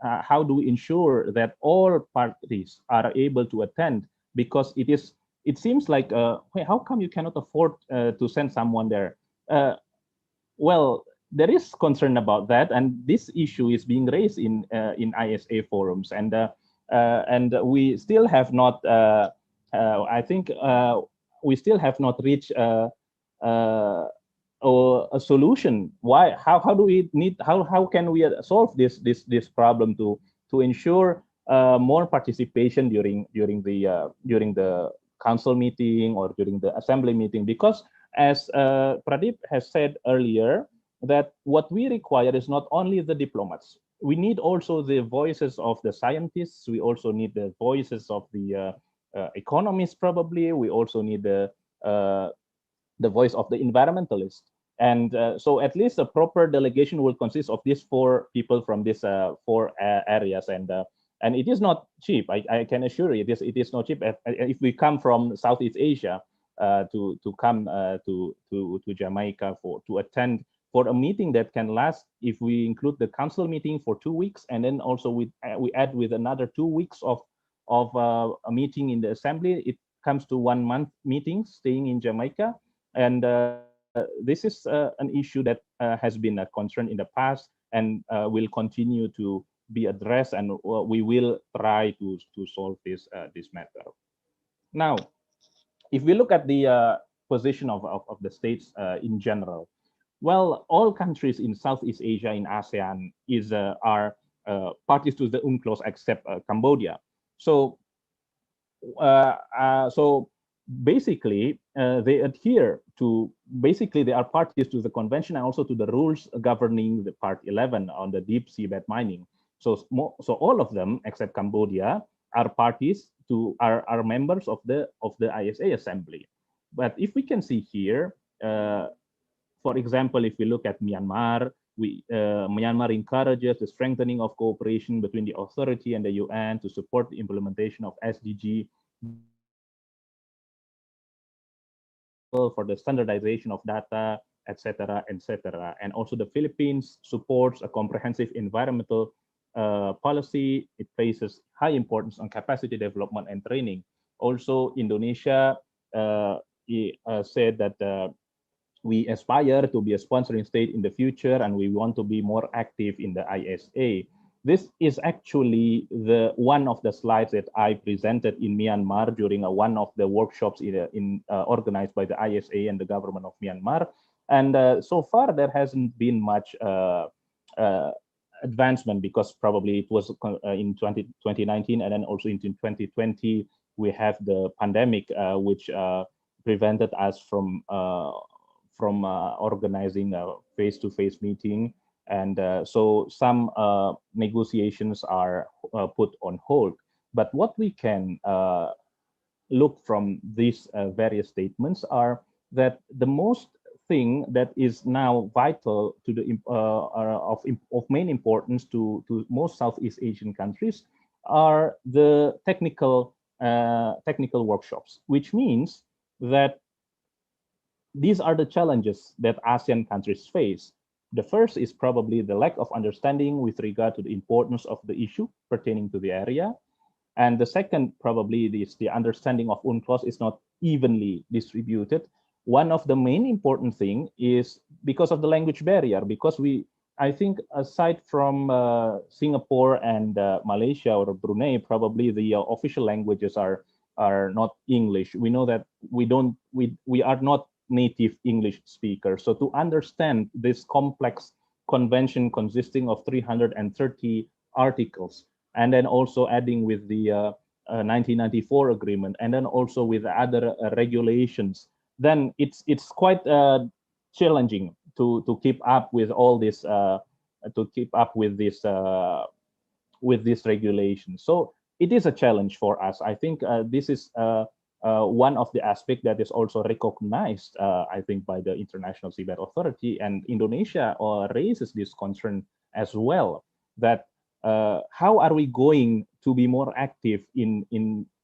How do we ensure that all parties are able to attend? Because it seems like wait, how come you cannot afford to send someone there? Well, there is concern about that, and this issue is being raised in ISA forums, and we still have not. I think we still have not reached a solution. Why? How do we need? How can we solve this problem to ensure more participation during the council meeting or during the assembly meeting, because as Pradeep has said earlier, that what we require is not only the diplomats. We need also the voices of the scientists. We also need the voices of the economists, probably. We also need the voice of the environmentalists. And so at least a proper delegation will consist of these 4 people from these 4 areas. And it is not cheap. I can assure you, it is not cheap. If we come from Southeast Asia to come to Jamaica to attend for a meeting that can last, if we include the council meeting, for 2 weeks, and then also we add with another 2 weeks of a meeting in the assembly, it comes to 1 month meeting staying in Jamaica. And this is an issue that has been a concern in the past and will continue to be addressed, and we will try to solve this matter. Now, if we look at the position of the states in general, well, all countries in Southeast Asia, in ASEAN, are parties to the UNCLOS except Cambodia. So basically, they adhere to, they are parties to the convention and also to the rules governing the Part 11 on the deep seabed mining. So all of them, except Cambodia, are parties to, are members of the ISA Assembly. But if we can see here, for example, if we look at Myanmar, Myanmar encourages the strengthening of cooperation between the authority and the UN to support the implementation of SDG for the standardization of data, etc., etc. And also the Philippines supports a comprehensive environmental policy. It places high importance on capacity development and training. Also, Indonesia said that we aspire to be a sponsoring state in the future, and we want to be more active in the ISA. This is actually one of the slides that I presented in Myanmar during one of the workshops organized by the ISA and the government of Myanmar. And so far, there hasn't been much advancement, because probably it was in 2019, and then also in 2020, we have the pandemic, which prevented us from organizing a face-to-face meeting. And so some negotiations are put on hold. But what we can look from these various statements are that the most thing that is now vital to the of main importance to most Southeast Asian countries are the technical workshops, which means that these are the challenges that ASEAN countries face. The first is probably the lack of understanding with regard to the importance of the issue pertaining to the area. And the second probably is the understanding of UNCLOS is not evenly distributed. One of the main important thing is because of the language barrier, because I think aside from Singapore and Malaysia or Brunei, probably the official languages are not English. We know that we are not native English speakers. So to understand this complex convention consisting of 330 articles, and then also adding with the 1994 agreement, and then also with other regulations, then it's quite challenging to keep up with all this, with this regulation. So it is a challenge for us. I think this is one of the aspects that is also recognized, I think, by the International Seabed Authority, and Indonesia raises this concern as well, that how are we going to be more active in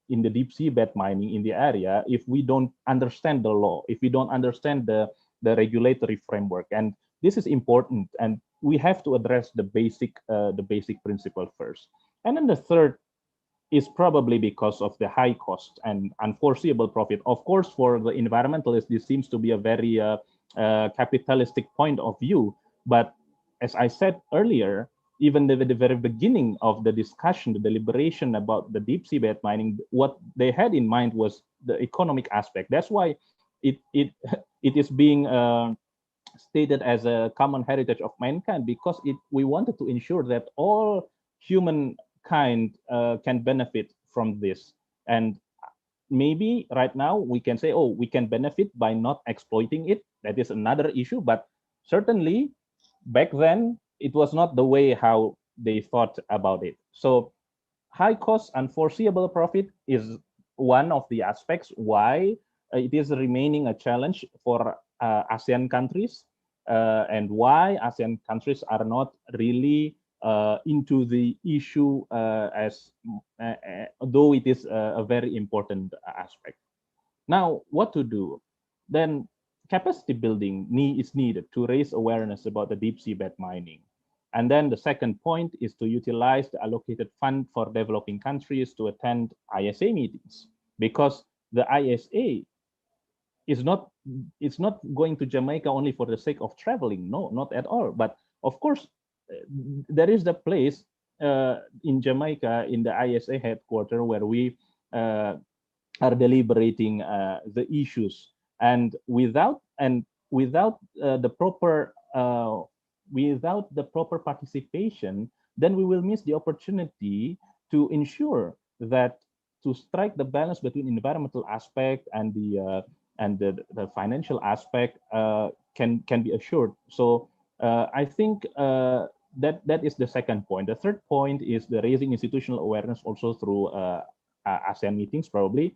the deep seabed mining in the area if we don't understand the law, if we don't understand the regulatory framework? And this is important, and we have to address the basic principle first. And then the third is probably because of the high cost and unforeseeable profit. Of course, for the environmentalists, this seems to be a very capitalistic point of view. But as I said earlier, even at the very beginning of the discussion, the deliberation about the deep seabed mining, what they had in mind was the economic aspect. That's why it is being stated as a common heritage of mankind, because we wanted to ensure that all humankind can benefit from this. And maybe right now we can say, oh, we can benefit by not exploiting it. That is another issue, but certainly back then it was not the way how they thought about it. So high cost unforeseeable profit is one of the aspects why it is remaining a challenge for ASEAN countries, and why ASEAN countries are not really into the issue though it is a very important aspect. Now, what to do? Then capacity building is needed to raise awareness about the deep seabed mining. And then the second point is to utilize the allocated fund for developing countries to attend ISA meetings, because the ISA is not, it's not going to Jamaica only for the sake of traveling. No, not at all. But of course, there is the place in Jamaica in the ISA headquarters where we are deliberating the issues, and without the proper participation, then we will miss the opportunity to ensure that to strike the balance between environmental aspect and the financial aspect can be assured. So I think that is the second point. The third point is the raising institutional awareness also through ASEAN meetings, probably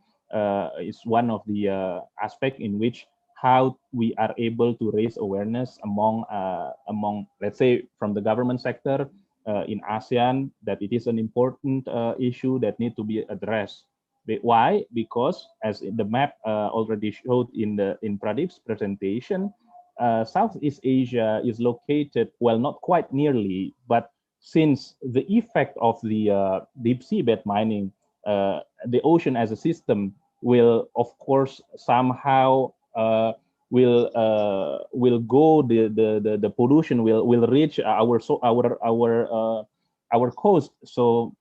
is one of the aspect in which how we are able to raise awareness among let's say from the government sector in ASEAN, that it is an important issue that need to be addressed. Why? Because as the map already showed in Pradeep's presentation, Southeast Asia is located, well, not quite nearly, but since the effect of the deep seabed mining, the ocean as a system will, of course, somehow will go, the pollution will reach our coast. So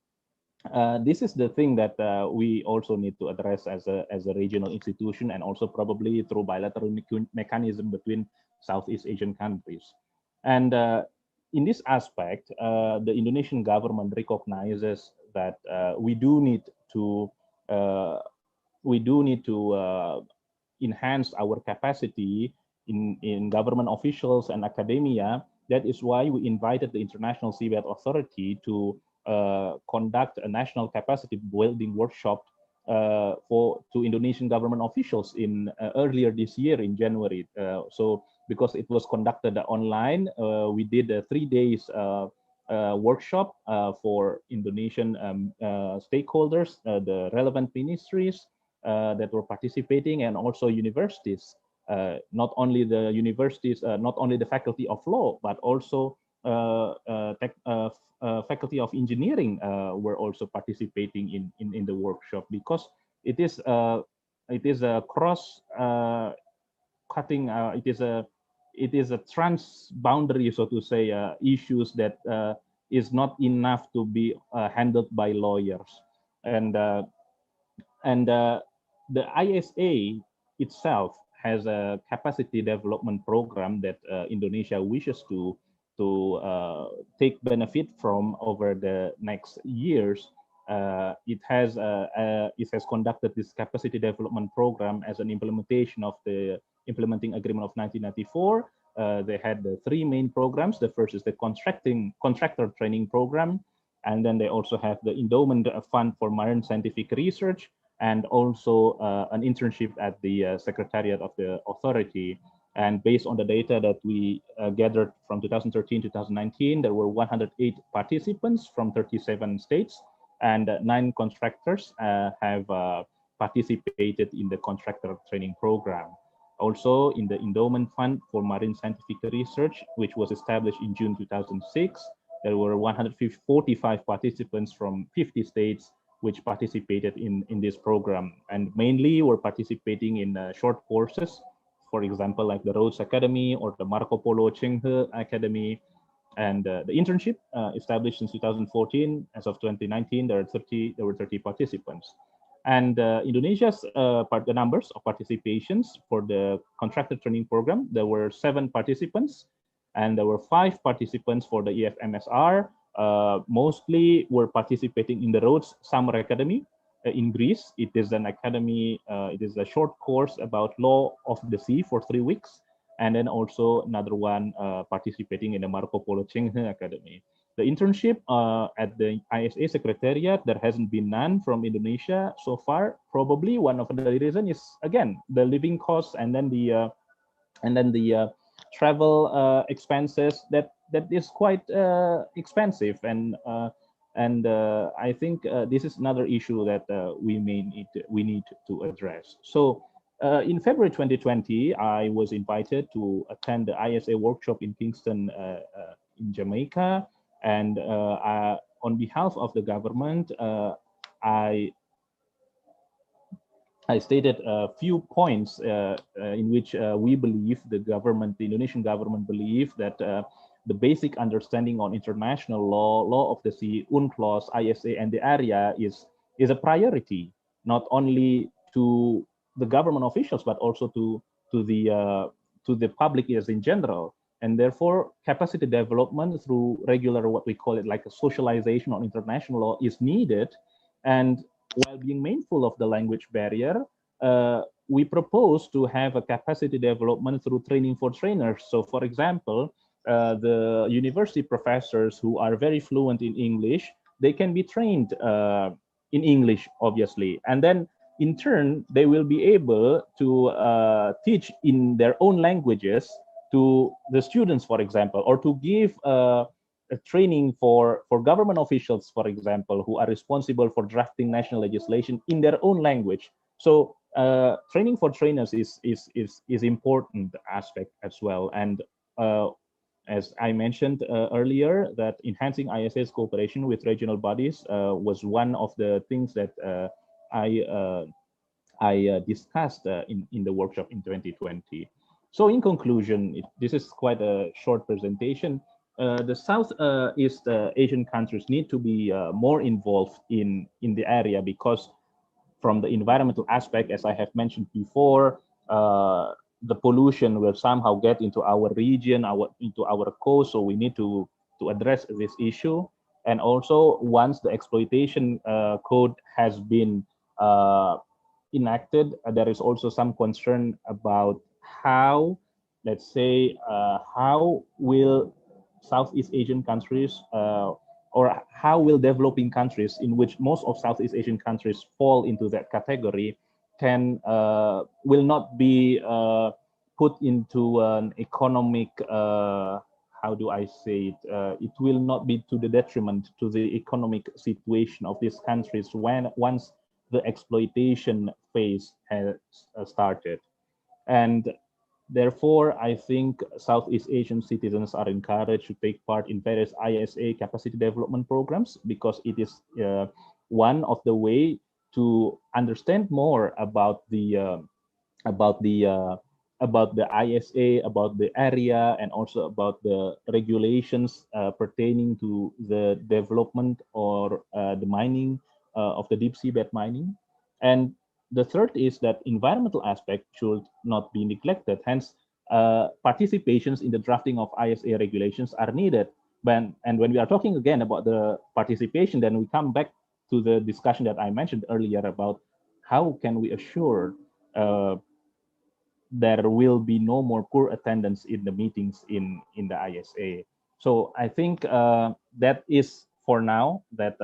this is the thing that we also need to address as a regional institution, and also probably through bilateral mechanism between Southeast Asian countries. And in this aspect, the Indonesian government recognizes that we do need to enhance our capacity in government officials and academia. That is why we invited the International Seabed Authority to conduct a national capacity building workshop to Indonesian government officials in earlier this year in January. So because it was conducted online, we did a 3 days workshop for Indonesian stakeholders, the relevant ministries that were participating, and also universities. Not only the universities, not only the faculty of law, but also faculty of engineering were also participating in the workshop, because it is a cross cutting. It is a trans-boundary, so to say, issues that is not enough to be handled by lawyers, and the ISA itself has a capacity development program that Indonesia wishes to take benefit from over the next years. It has conducted this capacity development program as an implementation of the implementing agreement of 1994. They had the 3 main programs. The first is the contractor training program, and then they also have the endowment fund for marine scientific research, and also an internship at the Secretariat of the authority. And based on the data that we gathered from 2013-2019, there were 108 participants from 37 states, and 9 contractors have participated in the contractor training program. Also, in the Endowment Fund for Marine Scientific Research, which was established in June 2006, there were 145 participants from 50 states which participated in this program, and mainly were participating in short courses, for example, like the Rhodes Academy or the Marco Polo Chenghe Academy. And the internship established in 2014, as of 2019, there were 30 participants. And Indonesia's the numbers of participations for the contractor training program, there were 7 participants, and there were 5 participants for the EFMSR. Mostly were participating in the Rhodes Summer Academy, in Greece. It is an academy, it is a short course about law of the sea for 3 weeks. And then also another one participating in the Marco Polo Chenghe Academy. The internship at the ISA Secretariat, there hasn't been none from Indonesia so far. Probably one of the reasons is, again, the living costs and then the travel expenses that is quite expensive, and I think this is another issue that we need to address. So in February 2020, I was invited to attend the ISA workshop in Kingston, in Jamaica, and on behalf of the government, I stated a few points in which we believe the Indonesian government believe that the basic understanding on international law of the sea, UNCLOS, ISA, and the area is a priority, not only to the government officials, but also to the public as in general. And therefore, capacity development through regular, what we call it like a socialization on international law is needed. And while being mindful of the language barrier, we propose to have a capacity development through training for trainers. So for example, the university professors who are very fluent in English, they can be trained in English, obviously. And then in turn, they will be able to teach in their own languages to the students, for example, or to give a training for government officials, for example, who are responsible for drafting national legislation in their own language. So training for trainers is important aspect as well. And as I mentioned earlier, that enhancing ISA's cooperation with regional bodies was one of the things that I discussed in the workshop in 2020. So in conclusion, this is quite a short presentation. The Southeast Asian countries need to be more involved in the area, because from the environmental aspect, as I have mentioned before, the pollution will somehow get into our region, into our coast. So we need to address this issue. And also, once the exploitation code has been enacted, there is also some concern about how, let's say, how will Southeast Asian countries or how will developing countries, in which most of Southeast Asian countries fall into that category, will not be put into an economic, how do I say it? It will not be to the detriment to the economic situation of these countries once the exploitation phase has started. And therefore, I think Southeast Asian citizens are encouraged to take part in various ISA capacity development programs, because it is one of the way to understand more about the ISA, about the area, and also about the regulations pertaining to the development or the mining of the deep seabed mining. And the third is that environmental aspect should not be neglected. Hence, participations in the drafting of ISA regulations are needed. And when we are talking again about the participation, then we come back to the discussion that I mentioned earlier about how can we assure there will be no more poor attendance in the meetings in the ISA. So I think that is for now that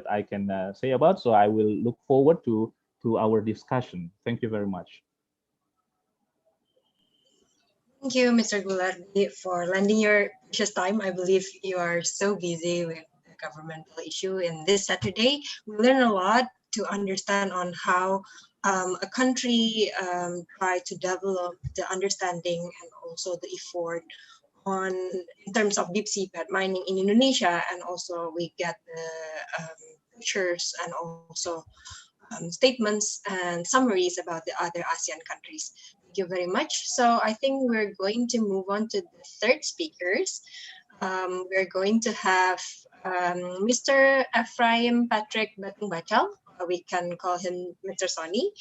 I can say about. So I will look forward to our discussion. Thank you very much. Thank you, Mr. Gulardi, for lending your precious time. I believe you are so busy with the governmental issue. In this Saturday, we learn a lot to understand on how a country try to develop the understanding and also the effort in terms of deep sea bed mining in Indonesia, and also we get the pictures and also statements and summaries about the other ASEAN countries. Thank you very much. So I think we're going to move on to the third speakers. We're going to have Mr. Ephraim Patrick Batung Bacal. We can call him Mr. Sonny.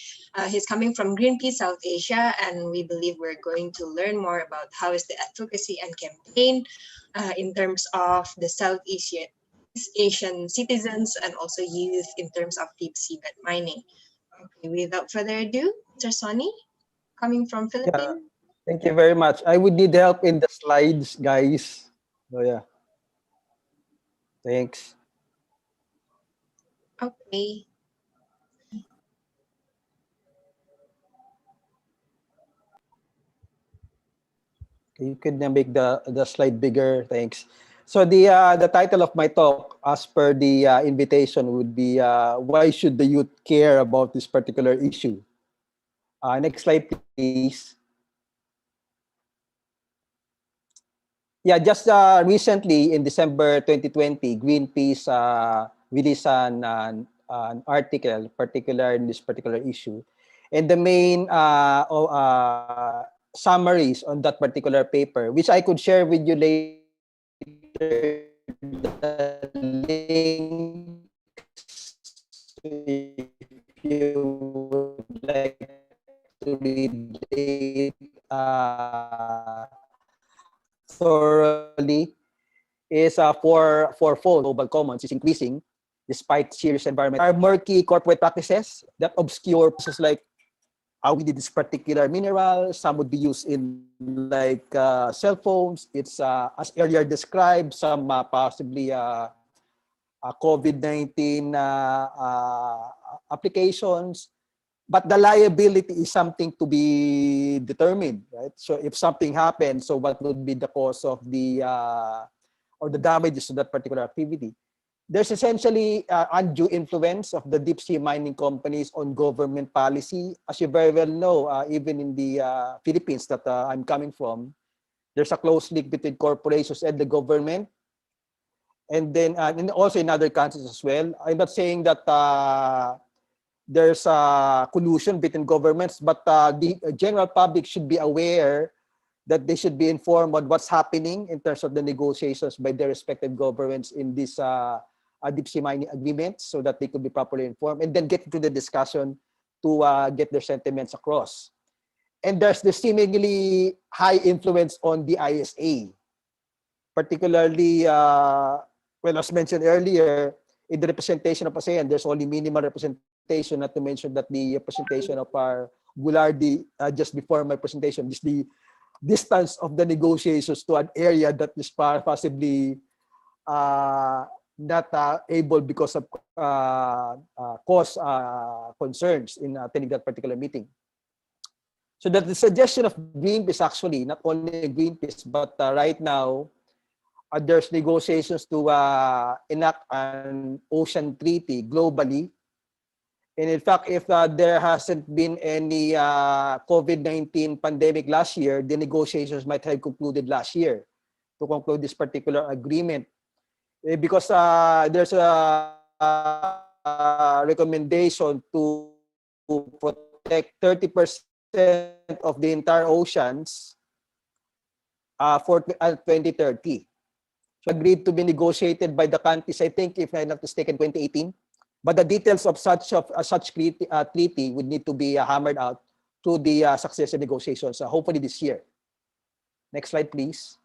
He's coming from Greenpeace South Asia, and we believe we're going to learn more about how is the advocacy and campaign in terms of the Southeast Asian citizens and also youth in terms of deep seabed mining. Okay, without further ado, Mr. Sonny, coming from Yeah, Philippines. thank you very much. I would need help in the slides, guys. Oh yeah, thanks. Okay. You could make the slide bigger. Thanks. So the title of my talk, as per the invitation, would be why should the youth care about this particular issue? Next slide, please. Yeah, just recently in December 2020, Greenpeace released an article, particular in this particular issue, and the main summaries on that particular paper, which I could share with you later, the links if you would like to read it thoroughly, is fourfold. Global commons is increasing despite serious environment. Are murky corporate practices that obscure processes like how we did this particular mineral. Some would be used in like cell phones. It's as earlier described, some possibly COVID-19 applications. But the liability is something to be determined, right? So if something happens, so what would be the cause of the or the damages to that particular activity? There's essentially undue influence of the deep sea mining companies on government policy. As you very well know, even in the Philippines that I'm coming from, there's a close link between corporations and the government. And then and also in other countries as well. I'm not saying that there's a collusion between governments, but the general public should be aware that they should be informed on what's happening in terms of the negotiations by their respective governments in this deep sea mining agreements, so that they could be properly informed and then get into the discussion to get their sentiments across. And there's the seemingly high influence on the ISA, particularly, well, as mentioned earlier, in the representation of ASEAN, there's only minimal representation, not to mention that the presentation of our Gulardi just before my presentation is the distance of the negotiations to an area that is possibly not able because of cost concerns in attending that particular meeting. So that the suggestion of Greenpeace, actually, not only Greenpeace, but right now, there's negotiations to enact an ocean treaty globally. And in fact, if there hasn't been any COVID-19 pandemic last year, the negotiations might have concluded last year to conclude this particular agreement. Because there's a recommendation to protect 30% of the entire oceans for 2030. So agreed to be negotiated by the countries, I think, if I'm not mistaken, 2018. But the details of such treaty would need to be hammered out through the successive negotiations, hopefully this year. Next slide, please.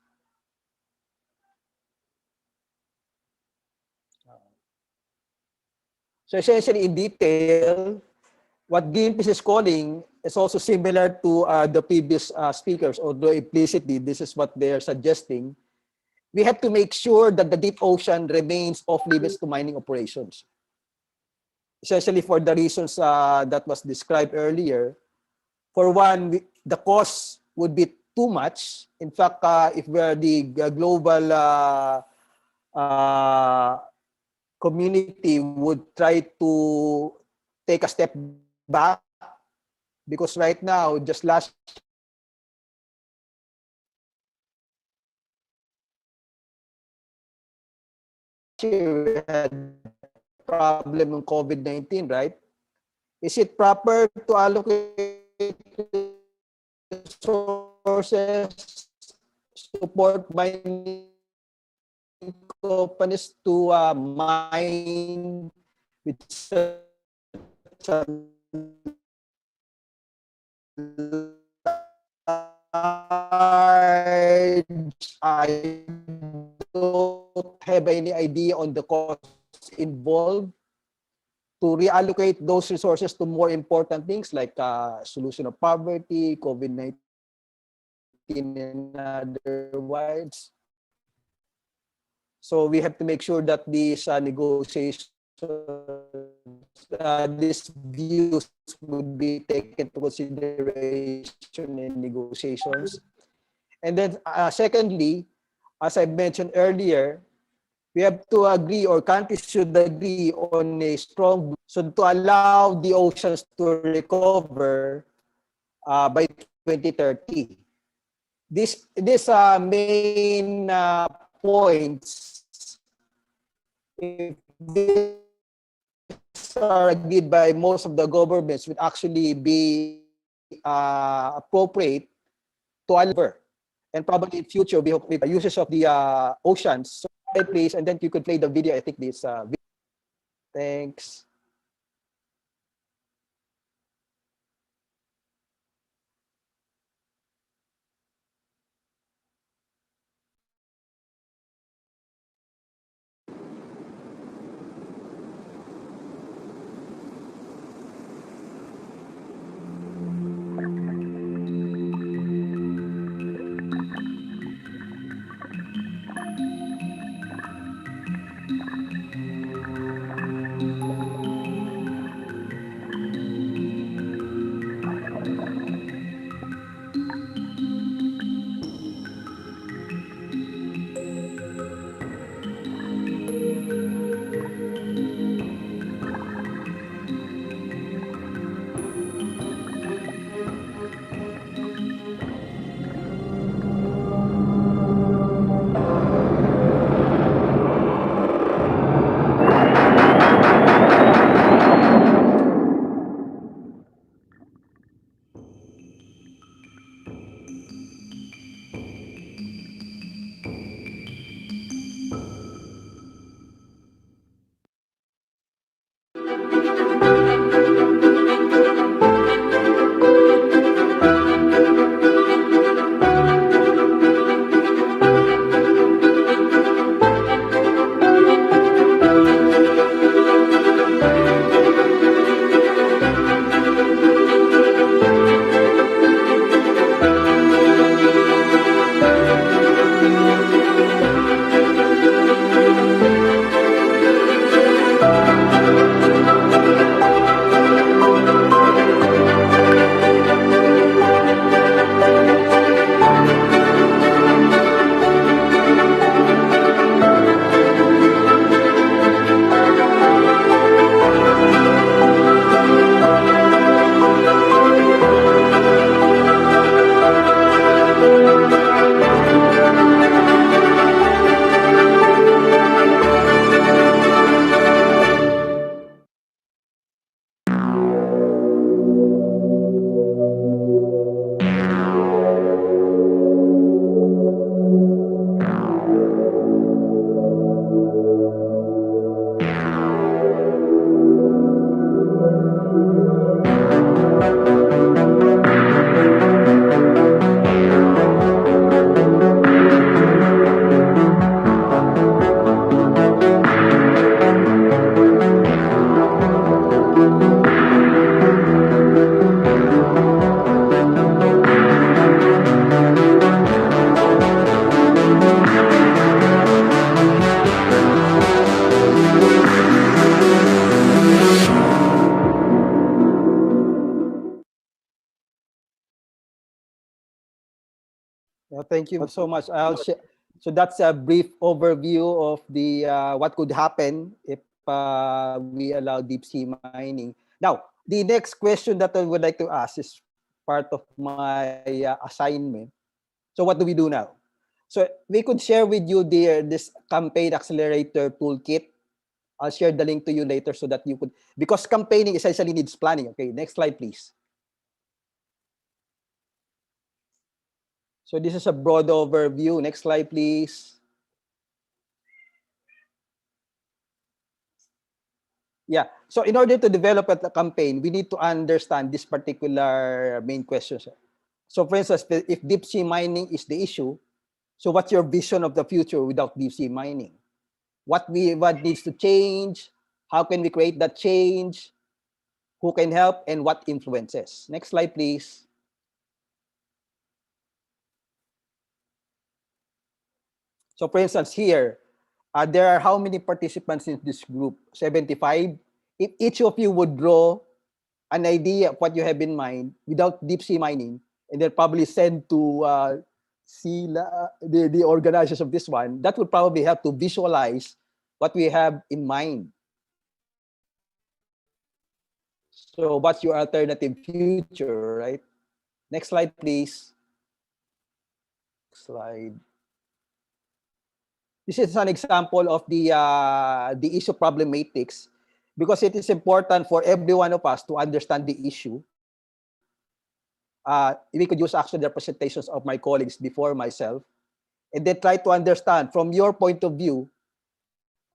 So essentially, in detail, what Greenpeace is calling is also similar to the previous speakers, although implicitly, this is what they are suggesting. We have to make sure that the deep ocean remains off limits to mining operations. Essentially for the reasons that was described earlier. For one, the cost would be too much. In fact, if we're the global community would try to take a step back, because right now, just last year, we had problem in COVID-19, right? Is it proper to allocate resources, support mining companies to mine with such a large don't have any idea on the costs involved, to reallocate those resources to more important things like solution of poverty, COVID-19, and otherwise. So we have to make sure that these negotiations, these views would be taken into consideration in negotiations. And then secondly, as I mentioned earlier, we have to agree, or countries should agree on a strong, so to allow the oceans to recover by 2030. These main points, if these are agreed by most of the governments, would actually be appropriate to allow. And probably in future, we hope with the uses of the oceans. So, please, and then you could play the video. I think this. Thanks. Thank you so much. So that's a brief overview of the what could happen if we allow deep sea mining. Now, the next question that I would like to ask is part of my assignment. So what do we do now? So we could share with you this campaign accelerator toolkit. I'll share the link to you later so that you could, because campaigning essentially needs planning. Okay, next slide, please. So this is a broad overview. Next slide, please. Yeah. So in order to develop a campaign, we need to understand this particular main questions. So for instance, if deep sea mining is the issue, So what's your vision of the future without deep sea mining? What needs to change? How can we create that change? Who can help and what influences? Next slide, please. So for instance, here, there are how many participants in this group? 75. If each of you would draw an idea of what you have in mind without deep sea mining, and then probably send to the organizers of this one, that would probably help to visualize what we have in mind. So what's your alternative future, right? Next slide, please. Slide. This is an example of the issue problematics, because it is important for every one of us to understand the issue. We could use actually the presentations of my colleagues before myself, and then try to understand from your point of view,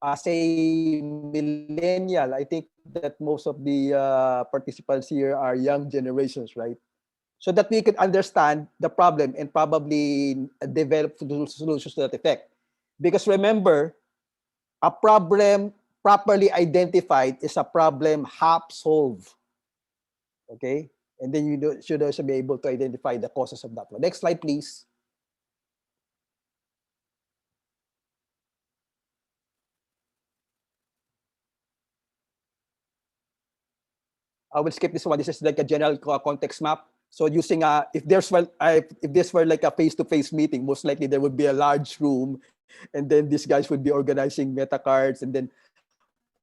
as a millennial. I think that most of the participants here are young generations, right? So that we could understand the problem and probably develop solutions to that effect. Because remember, a problem properly identified is a problem half solved. Okay? And then you should also be able to identify the causes of that one. Next slide, please. I will skip this one. This is like a general context map. So using if this were like a face-to-face meeting, most likely there would be a large room, and then these guys would be organizing meta cards and then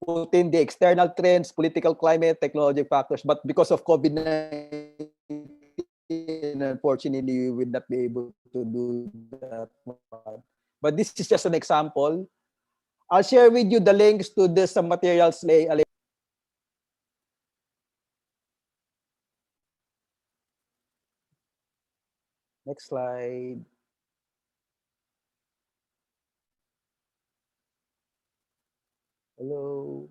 put in the external trends, political climate, technology factors. But because of COVID-19, unfortunately, we would not be able to do that one. But this is just an example. I'll share with you the links to this materials later. Next slide. Hello.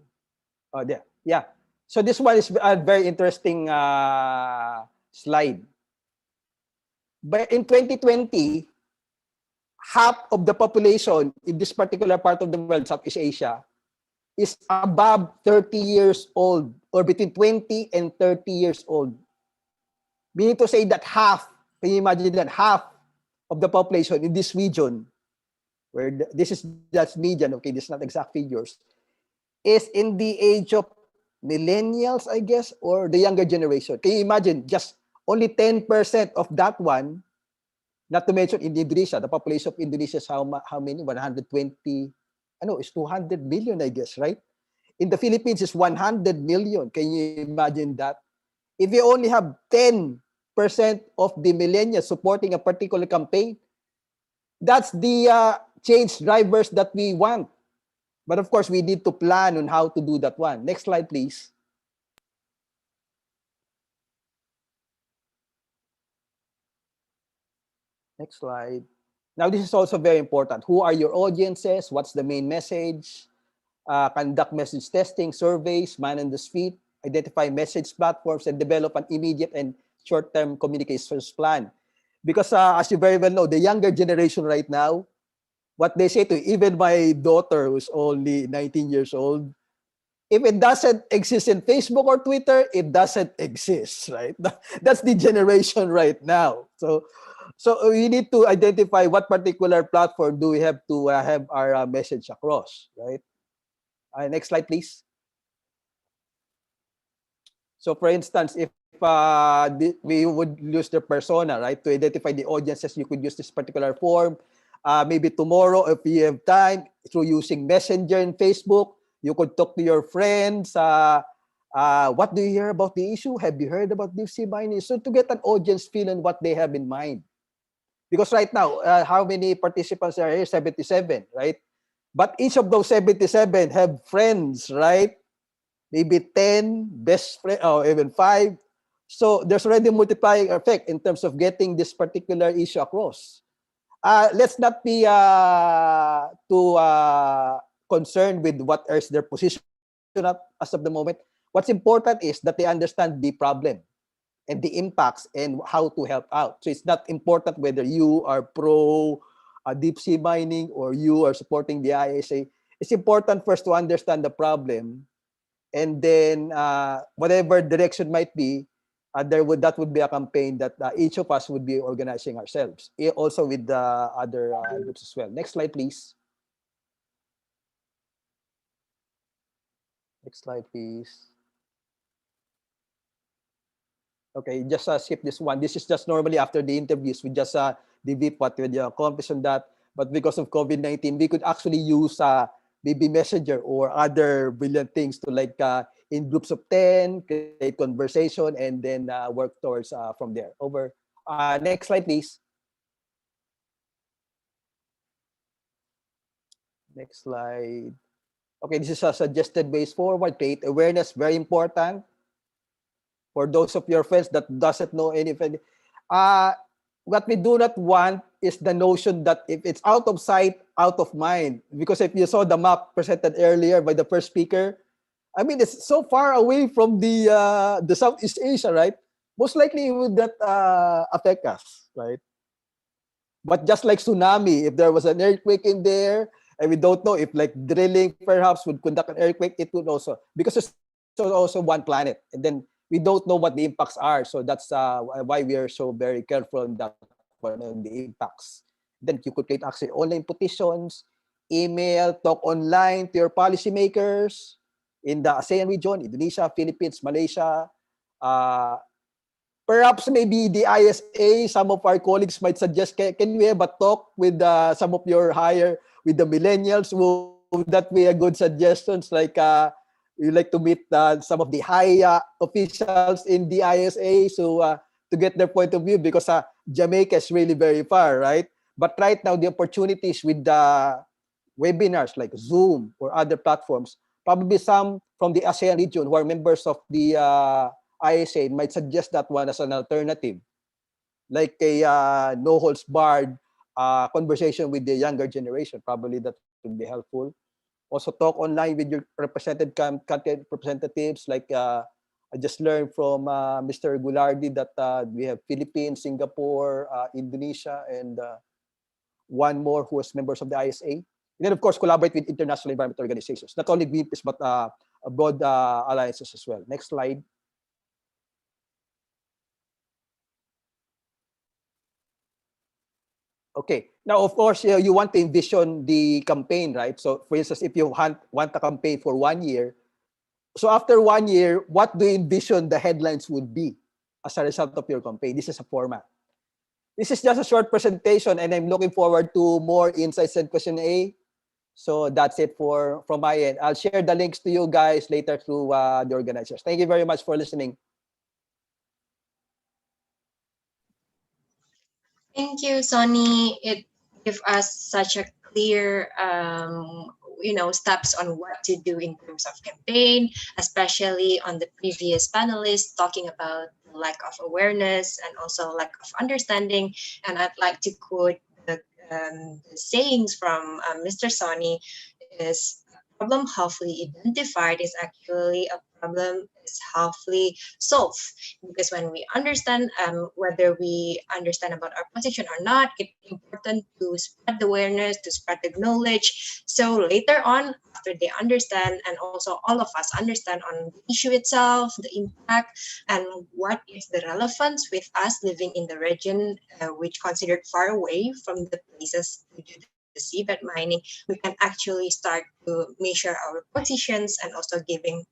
Oh, there. Yeah. So this one is a very interesting slide. But in 2020, half of the population in this particular part of the world, Southeast Asia, is above 30 years old, or between 20 and 30 years old. Meaning to say that half, can you imagine that half of the population in this region, where this is just median, okay, this is not exact figures, is in the age of millennials, I guess, or the younger generation. Can you imagine just only 10% of that one, not to mention in Indonesia, the population of Indonesia is how many? 120, I know, it's 200 million, I guess, right? In the Philippines, it's 100 million. Can you imagine that? If you only have 10% of the millennials supporting a particular campaign, that's the change drivers that we want. But of course, we need to plan on how to do that one. Next slide, please. Next slide. Now, this is also very important. Who are your audiences? What's the main message? Conduct message testing, surveys, man on the street, identify message platforms, and develop an immediate and short-term communications plan. Because as you very well know, the younger generation right now, what they say to even my daughter, who's only 19 years old, if it doesn't exist in Facebook or Twitter, it doesn't exist, right? That's the generation right now. So we need to identify what particular platform do we have to have our message across, right? Next slide, please. So for instance, if we would use the persona, right, to identify the audiences, you could use this particular form. Maybe tomorrow, if you have time, through using Messenger and Facebook, you could talk to your friends. What do you hear about the issue? Have you heard about deep sea mining? So to get an audience feeling what they have in mind. Because right now, how many participants are here? 77, right? But each of those 77 have friends, right? Maybe 10 best friends, or even 5. So there's already a multiplying effect in terms of getting this particular issue across. Let's not be too concerned with what is their position as of the moment. What's important is that they understand the problem and the impacts and how to help out. So it's not important whether you are pro deep sea mining, or you are supporting the ISA, it's important first to understand the problem, and then whatever direction might be, that would be a campaign that each of us would be organizing ourselves, also with the other groups as well. Next slide, please. Next slide, please. Okay, just skip this one. This is just normally after the interviews, we just debrief what we accomplished on that. But because of COVID-19, we could actually use maybe Messenger or other brilliant things to, like, in groups of 10, create conversation, and then work towards from there. Over. Next slide, please. Next slide. Okay, this is a suggested ways forward. Create awareness, very important. For those of your friends that doesn't know anything, what we do not want is the notion that if it's out of sight, out of mind. Because if you saw the map presented earlier by the first speaker, I mean, it's so far away from the Southeast Asia, right? Most likely it would not affect us, right? But just like tsunami, if there was an earthquake in there, and we don't know if, like, drilling perhaps would conduct an earthquake, it would also, because it's also one planet, and then we don't know what the impacts are. So that's why we are so very careful on that one, on the impacts. Then you could create actually online petitions, email, talk online to your policymakers in the ASEAN region, Indonesia, Philippines, Malaysia. Perhaps maybe the ISA, some of our colleagues might suggest, can we have a talk with some of your with the millennials? Would that be a good suggestions? Like, we like to meet some of the high officials in the ISA, so to get their point of view, because Jamaica is really very far, right? But right now, the opportunities with the webinars like Zoom or other platforms, probably some from the ASEAN region who are members of the ISA might suggest that one as an alternative, like a no-holds-barred conversation with the younger generation. Probably that would be helpful. Also talk online with your represented content representatives. Like I just learned from Mr. Gulardi that we have Philippines, Singapore, Indonesia, and one more who is members of the ISA. And then, of course, collaborate with international environmental organizations, not only Greenpeace, but broad alliances as well. Next slide. Okay. Now, of course, you want to envision the campaign, right? So, for instance, if you want a campaign for 1 year, so after 1 year, what do you envision the headlines would be as a result of your campaign? This is a format. This is just a short presentation, and I'm looking forward to more insights and Q&A. So that's it from my end. I'll share the links to you guys later through the organizers. Thank you very much for listening. Thank you, Sonny. It gave us such a clear, steps on what to do in terms of campaign, especially on the previous panelists talking about lack of awareness and also lack of understanding. And I'd like to quote the sayings from Mr. Sonny is problem halfly identified is actually a problem is halfly solved, because when we understand whether we understand about our position or not, it's important to spread the awareness, to spread the knowledge, so later on after they understand and also all of us understand on the issue itself, the impact, and what is the relevance with us living in the region which considered far away from the places to do the seabed mining, we can actually start to measure our positions and also giving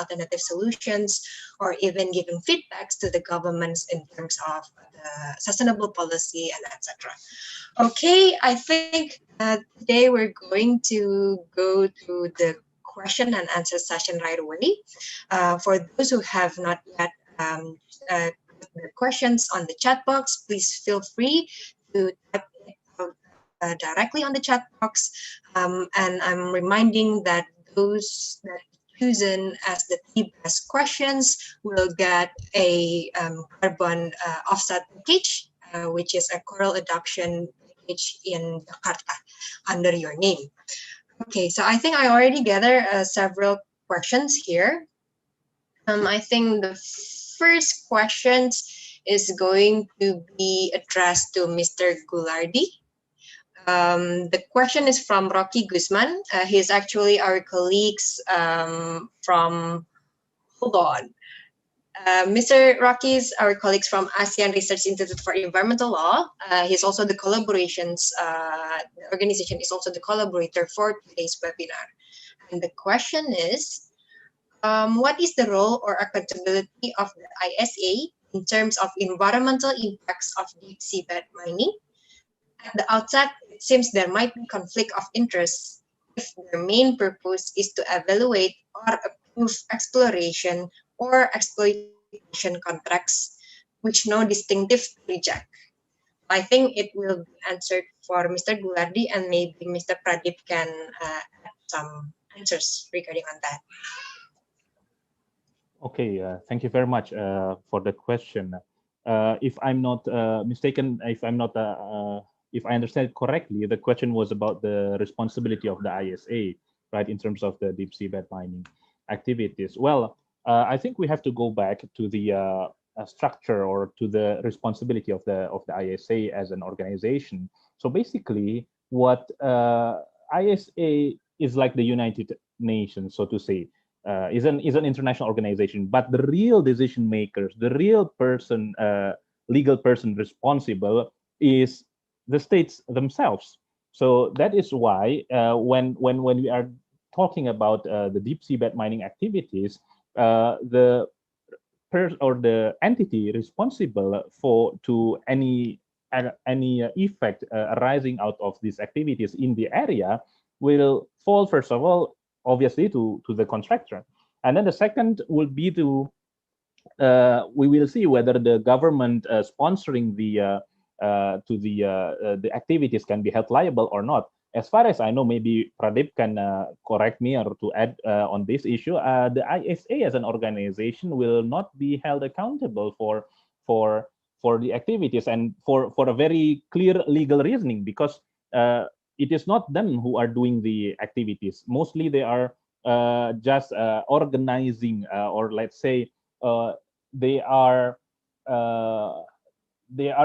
alternative solutions or even giving feedbacks to the governments in terms of the sustainable policy and etc. Okay, I think today we're going to go to the question and answer session right away. For those who have not yet put the questions on the chat box, please feel free to type it out directly on the chat box. And I'm reminding that those that chosen as the 3 best questions will get a carbon offset package, which is a coral adoption package in Jakarta under your name. Okay, so I think I already gathered several questions here. I think the first questions is going to be addressed to Mr. Gulardi. The question is from Rocky Guzman. He's actually our colleagues from, hold on. Mr. Rocky is our colleagues from ASEAN Research Institute for Environmental Law. He's also the collaborations, the organization is also the collaborator for today's webinar. And the question is, what is the role or accountability of the ISA in terms of environmental impacts of deep seabed mining? At the outset, it seems there might be conflict of interest if their main purpose is to evaluate or approve exploration or exploitation contracts, which no distinctive reject. I think it will be answered for Mr. Gulardi, and maybe Mr. Pradip can add some answers regarding on that. Okay, thank you very much for the question. If I'm not mistaken, if I understand it correctly, the question was about the responsibility of the ISA, right, in terms of the deep seabed mining activities. Well, I think we have to go back to the structure or to the responsibility of the ISA as an organization. So basically, what ISA is like the United Nations, so to say. Is an international organization, but the real decision makers, the real person, legal person responsible is the states themselves. So that is why when we are talking about the deep seabed mining activities, the entity responsible to any effect arising out of these activities in the area will fall, first of all, obviously to the contractor, and then the second will be to we will see whether the government sponsoring the activities can be held liable or not. As far as I know, maybe Pradip can correct me or to add on this issue. The ISA as an organization will not be held accountable for the activities, and for a very clear legal reasoning, because it is not them who are doing the activities. Mostly they are just organizing, or let's say they are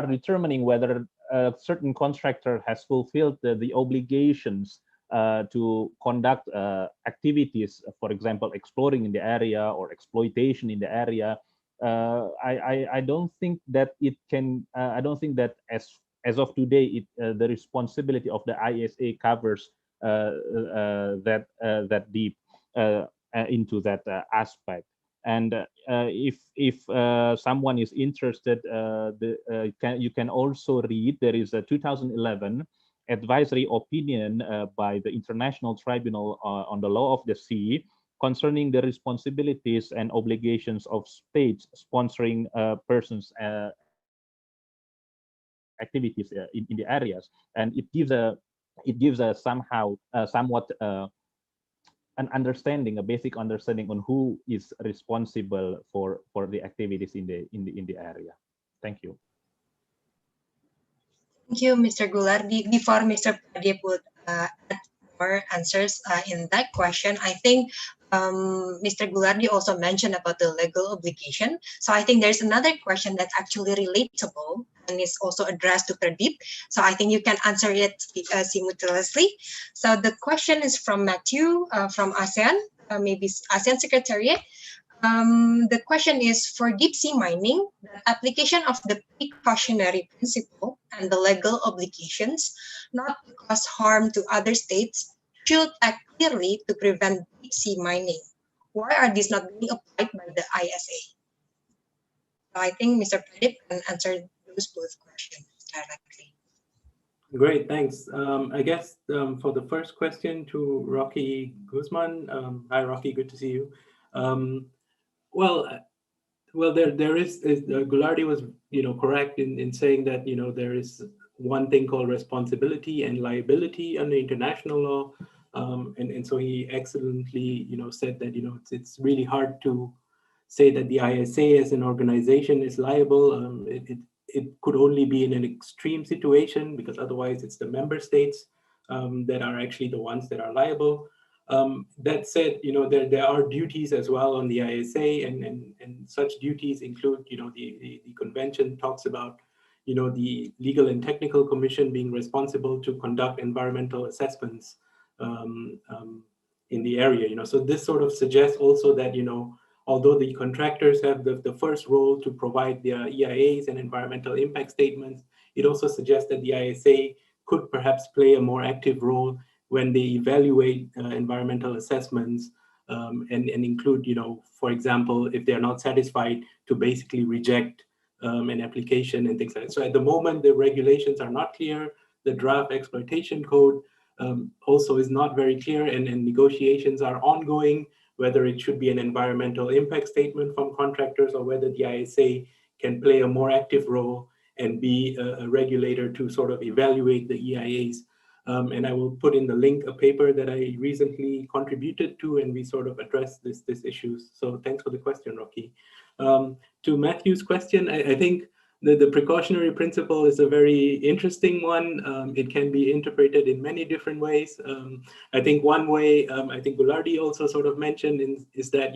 determining whether a certain contractor has fulfilled the obligations to conduct activities, for example, exploring in the area or exploitation in the area. I don't think that it can. I don't think that as of today, the responsibility of the ISA covers that deep into that aspect. And if someone is interested, you can also read. There is a 2011 advisory opinion by the International Tribunal on the Law of the Sea concerning the responsibilities and obligations of states sponsoring persons activities in the areas, and it gives a somehow somewhat an understanding, a basic understanding on who is responsible for the activities in the area. Thank you. Thank you, Mr. Gulardi. Before Mr. Pradip would add more answers in that question, I think Mr. Gulardi also mentioned about the legal obligation. So I think there's another question that's actually relatable and is also addressed to Pradip. So I think you can answer it simultaneously. So the question is from Matthew from ASEAN, maybe ASEAN Secretariat. The question is, for deep sea mining, the application of the precautionary principle and the legal obligations not to cause harm to other states should act clearly to prevent deep sea mining. Why are these not being applied by the ISA? So I think Mr. Pradip can answer those both questions directly. Great, thanks. I guess for the first question to Rocky Guzman. Hi, Rocky, good to see you. Well, there is Gulardi was correct in saying that there is one thing called responsibility and liability under international law, and so he excellently said that it's really hard to say that the ISA as an organization is liable. It could only be in an extreme situation, because otherwise it's the member states that are actually the ones that are liable. That said, there are duties as well on the ISA, and such duties include, the convention talks about, the Legal and Technical Commission being responsible to conduct environmental assessments in the area. So this sort of suggests also that, although the contractors have the first role to provide their EIAs and environmental impact statements, it also suggests that the ISA could perhaps play a more active role when they evaluate environmental assessments and include, for example, if they're not satisfied, to basically reject an application and things like that. So at the moment, the regulations are not clear. The draft exploitation code also is not very clear, and negotiations are ongoing, whether it should be an environmental impact statement from contractors or whether the ISA can play a more active role and be a regulator to sort of evaluate the EIAs. And I will put in the link a paper that I recently contributed to, and we sort of address this issues. So thanks for the question, Rocky. To Matthew's question, I think the precautionary principle is a very interesting one. It can be interpreted in many different ways. I think one way, I think Goulardi also sort of mentioned is that,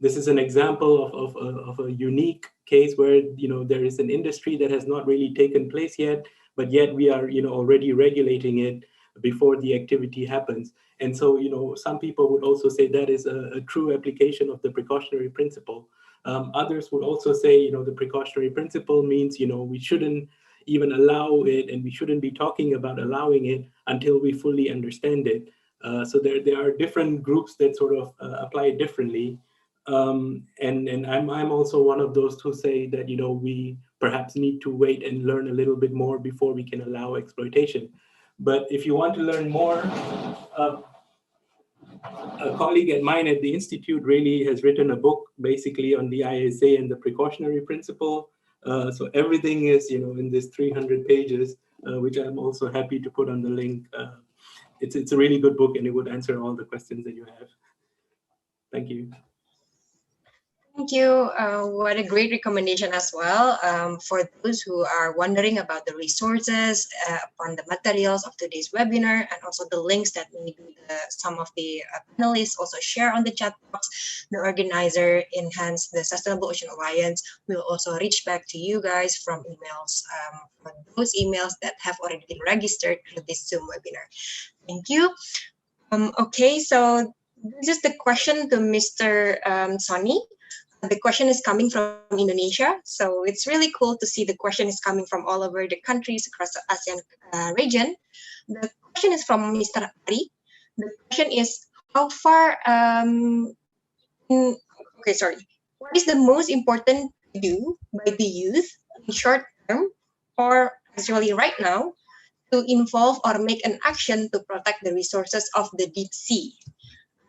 this is an example of a unique case where, there is an industry that has not really taken place yet, but yet we are, already regulating it before the activity happens. And so, some people would also say that is a true application of the precautionary principle. Others would also say, the precautionary principle means, we shouldn't even allow it, and we shouldn't be talking about allowing it until we fully understand it. So there are different groups that sort of apply it differently. And I'm also one of those who say that, we perhaps need to wait and learn a little bit more before we can allow exploitation. But if you want to learn more, a colleague of mine at the Institute really has written a book basically on the ISA and the precautionary principle. So everything is, in this 300 pages, which I'm also happy to put on the link. It's a really good book, and it would answer all the questions that you have. Thank you. Thank you. What a great recommendation as well for those who are wondering about the resources upon the materials of today's webinar, and also the links that maybe some of the panelists also share on the chat box. The organizer, Enhance the Sustainable Ocean Alliance, will also reach back to you guys from emails, for those emails that have already been registered through this Zoom webinar. Thank you. Okay, so this is the question to Mr. Sonny. The question is coming from Indonesia, so it's really cool to see the question is coming from all over the countries across the ASEAN region. The question is from Mr. Ari. The question is, how far, what is the most important to do by the youth in short term, or actually right now, to involve or make an action to protect the resources of the deep sea?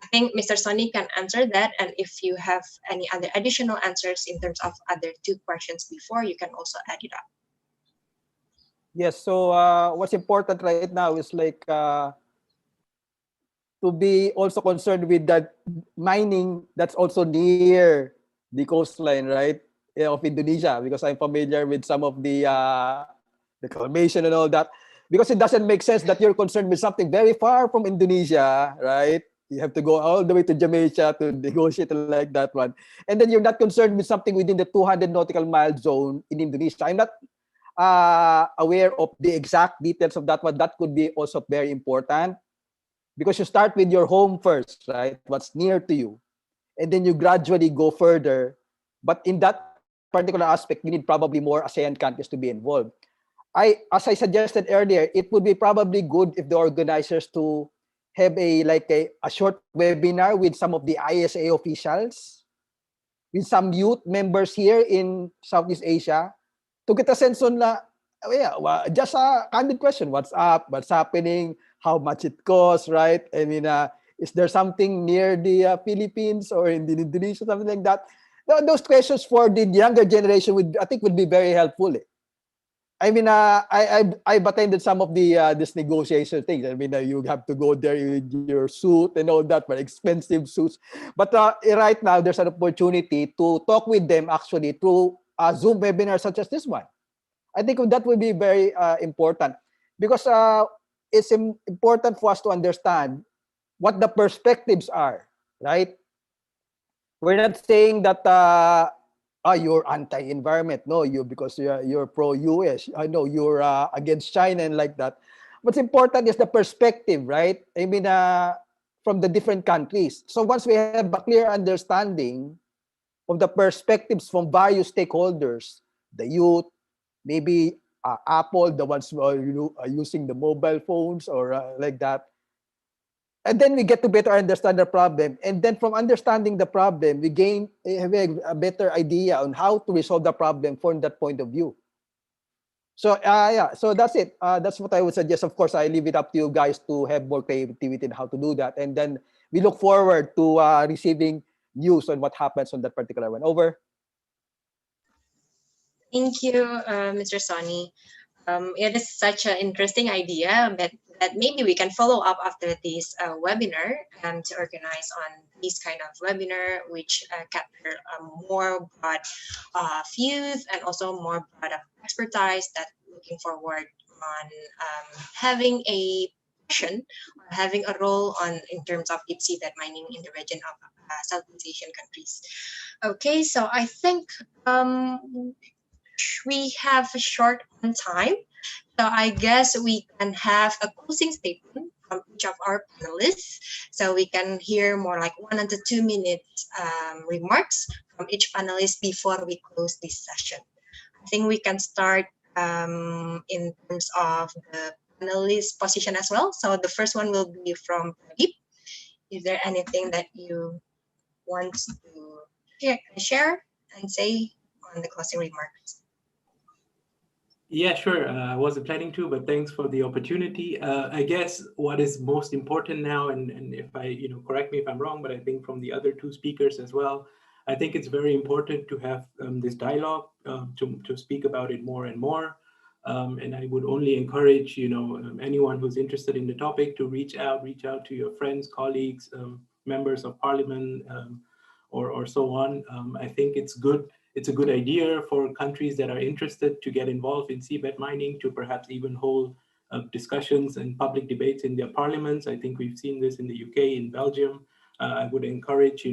I think Mr. Sonny can answer that, and if you have any other additional answers in terms of other two questions before, you can also add it up. Yes, so what's important right now is like to be also concerned with that mining that's also near the coastline, right, of Indonesia, because I'm familiar with some of the reclamation and all that, because it doesn't make sense that you're concerned with something very far from Indonesia, right? You have to go all the way to Jamaica to negotiate like that one. And then you're not concerned with something within the 200 nautical mile zone in Indonesia. I'm not aware of the exact details of that one. That could be also very important, because you start with your home first, right? What's near to you. And then you gradually go further. But in that particular aspect, we need probably more ASEAN countries to be involved. As I suggested earlier, it would be probably good if the organizers to have a short webinar with some of the ISA officials, with some youth members here in Southeast Asia, to get a sense on just a candid question: what's up? What's happening? How much it costs? Right? I mean, is there something near the Philippines or in Indonesia, something like that? Those questions for the younger generation would be very helpful. I mean, I've attended some of the this negotiation things. I mean, you have to go there with your suit and all that, but expensive suits. But right now, there's an opportunity to talk with them actually through a Zoom webinar such as this one. I think that would be very important, because it's important for us to understand what the perspectives are, right? We're not saying that you're anti-environment. No, you because you're pro-US. I know you're against China and like that. What's important is the perspective, right? I mean, from the different countries. So once we have a clear understanding of the perspectives from various stakeholders, the youth, maybe Apple, the ones who are, are using the mobile phones or like that, and then we get to better understand the problem. And then from understanding the problem, we gain a better idea on how to resolve the problem from that point of view. So yeah, so that's it. That's what I would suggest. Of course, I leave it up to you guys to have more creativity in how to do that. And then we look forward to receiving news on what happens on that particular one. Over. Thank you, Mr. Sonny. It is such an interesting idea that maybe we can follow up after this webinar to organize on this kind of webinar, which capture more broad views and also more broad expertise that looking forward on having a passion or having a role on in terms of deep seabed mining in the region of Southeast Asian countries. Okay, so I think we have a short on time. So I guess we can have a closing statement from each of our panelists. So we can hear more like 1 to 2 minutes remarks from each panelist before we close this session. I think we can start in terms of the panelist position as well. So the first one will be from Pradeep. Is there anything that you want to share and say on the closing remarks? Yeah, sure. I wasn't planning to, but thanks for the opportunity. I guess what is most important now, and if I, correct me if I'm wrong, but I think from the other two speakers as well, I think it's very important to have this dialogue to speak about it more and more. And I would only encourage, anyone who's interested in the topic to reach out to your friends, colleagues, members of parliament, or so on. I think it's good. It's a good idea for countries that are interested to get involved in seabed mining to perhaps even hold discussions and public debates in their parliaments. I think we've seen this in the UK, in Belgium. I would encourage,